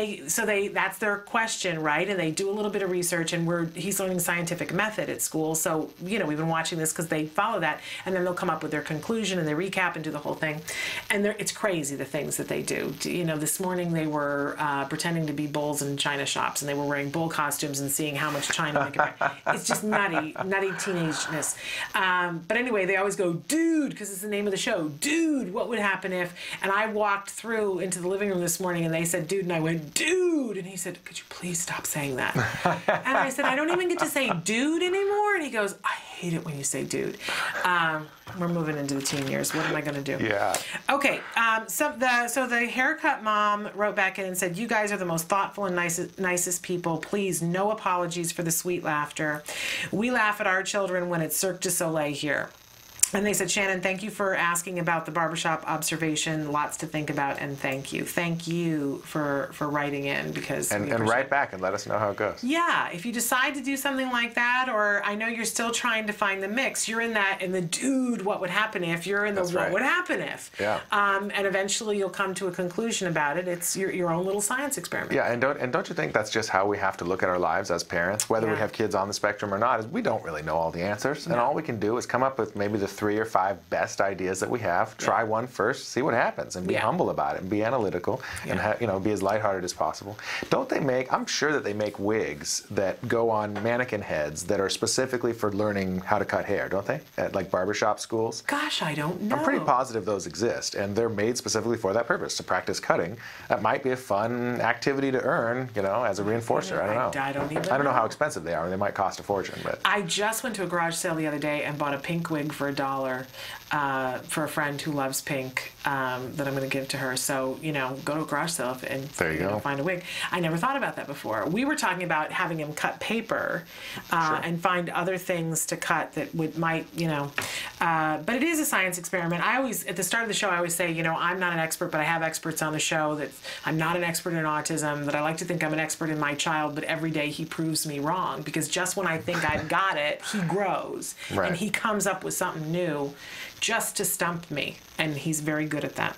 that's their question, right? And they do a little bit of research, and he's learning scientific method at school. So, you know, we've been watching this because they follow that, and then they'll come up with their conclusion and they recap and do the whole thing. And it's crazy, the things that they do. You know, this morning they were pretending to be bulls in china shops, and they were wearing bull costumes and seeing how much china they could buy. It's just nutty teenageness. But anyway, they always go, dude, because it's the name of the show. Dude, what would happen if? And I walked through into the living room this morning, and they said, dude, and I went, dude. And he said, could you please stop saying that? And I said, I don't even get to say dude anymore. And he goes, I hate it when you say dude. We're moving into the teen years. What am I going to do? Yeah. Okay. So the haircut mom wrote back in and said, you guys are the most thoughtful and nicest people. Please, no apologies for the sweet laughter. We laugh at our children when it's Cirque du Soleil here. And they said, Shannon, thank you for asking about the barbershop observation. Lots to think about, and thank you. Thank you for writing in, because and write back and let us know how it goes. Yeah, if you decide to do something like that, or I know you're still trying to find the mix. You're in the dude, what would happen if? You're in the what would happen if? Yeah. And eventually you'll come to a conclusion about it. It's your own little science experiment. Yeah, and don't you think that's just how we have to look at our lives as parents, whether we have kids on the spectrum or not? Is we don't really know all the answers, and all we can do is come up with maybe the 3 or 5 best ideas that we have. Try one first, see what happens, and be humble about it, and be analytical, and be as lighthearted as possible. Don't they make? I'm sure that they make wigs that go on mannequin heads that are specifically for learning how to cut hair, don't they? At like barbershop schools. Gosh, I don't know. I'm pretty positive those exist, and they're made specifically for that purpose, to practice cutting. That might be a fun activity to earn, as a reinforcer. I don't know. I don't know how expensive they are. They might cost a fortune, but I just went to a garage sale the other day and bought a pink wig for $1 for a friend who loves pink that I'm going to give to her. So, go to a garage sale and find a wig. I never thought about that before. We were talking about having him cut paper and find other things to cut that might. But it is a science experiment. I always, at the start of the show, I always say, I'm not an expert, but I have experts on the show. That I'm not an expert in autism, that I like to think I'm an expert in my child, but every day he proves me wrong, because just when I think I've got it, he grows. Right. And he comes up with something new just to stump me, and he's very good at that.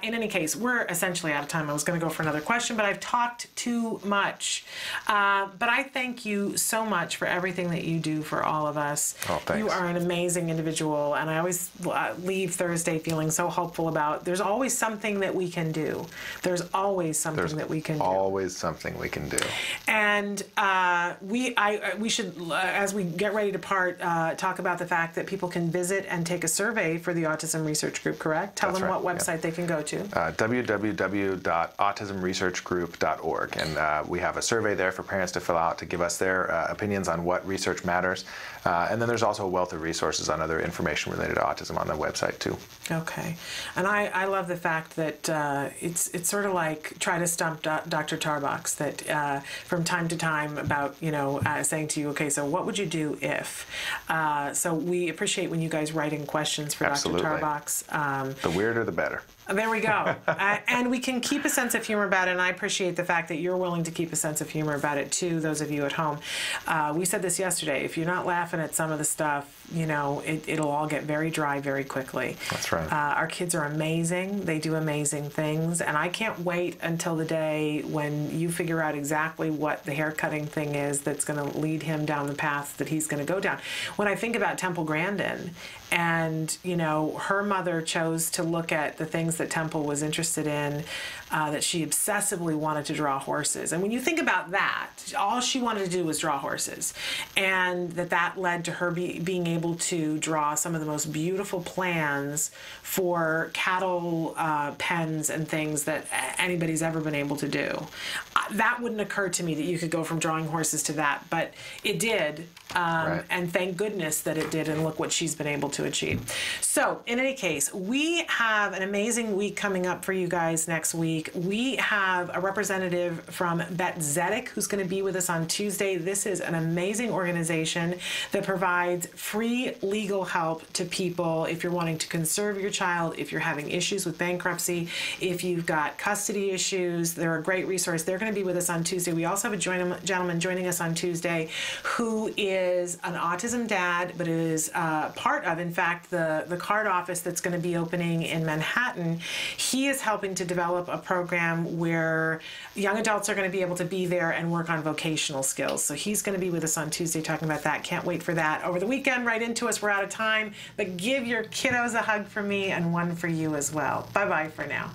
In any case, we're essentially out of time. I was going to go for another question, but I've talked too much. But I thank you so much for everything that you do for all of us. Oh, thanks. You are an amazing individual, and I always leave Thursday feeling so hopeful about there's always something that we can do. There's always something that we can do. Always something we can do. And we should, as we get ready to part, talk about the fact that people can visit and take a survey for the Autism Research Group, correct? Tell them what website they can go to. www.autismresearchgroup.org. And we have a survey there for parents to fill out to give us their opinions on what research matters. And then there's also a wealth of resources on other information related to autism on the website, too. Okay. And I love the fact that it's sort of like try to stump Dr. Tarbox, that from time to time about, saying to you, okay, so what would you do if? So we appreciate when you guys write in questions for Absolutely. Dr. Tarbox. The weirder, the better. There we go. And we can keep a sense of humor about it, and I appreciate the fact that you're willing to keep a sense of humor about it, too, those of you at home. We said this yesterday. If you're not laughing at some of the stuff, it'll all get very dry very quickly. That's right. Our kids are amazing. They do amazing things, and I can't wait until the day when you figure out exactly what the haircutting thing is that's going to lead him down the path that he's going to go down. When I think about Temple Grandin, and, her mother chose to look at the things that Temple was interested in, that she obsessively wanted to draw horses. And when you think about that, all she wanted to do was draw horses. And that led to her being able to draw some of the most beautiful plans for cattle pens and things that anybody's ever been able to do. That wouldn't occur to me that you could go from drawing horses to that, but it did. And thank goodness that it did, and look what she's been able to achieve. So, in any case, we have an amazing week coming up for you guys next week. We have a representative from Bet Zedek who's going to be with us on Tuesday. This is an amazing organization that provides free legal help to people if you're wanting to conserve your child, if you're having issues with bankruptcy, if you've got custody issues. They're a great resource. They're going to be with us on Tuesday. We also have a gentleman joining us on Tuesday who is an autism dad, but is part of, in fact, the card office that's going to be opening in Manhattan. He is helping to develop a program where young adults are going to be able to be there and work on vocational skills. So he's going to be with us on Tuesday talking about that. Can't wait for that. Over the weekend, right into us. We're out of time, but give your kiddos a hug from me and one for you as well. Bye-bye for now.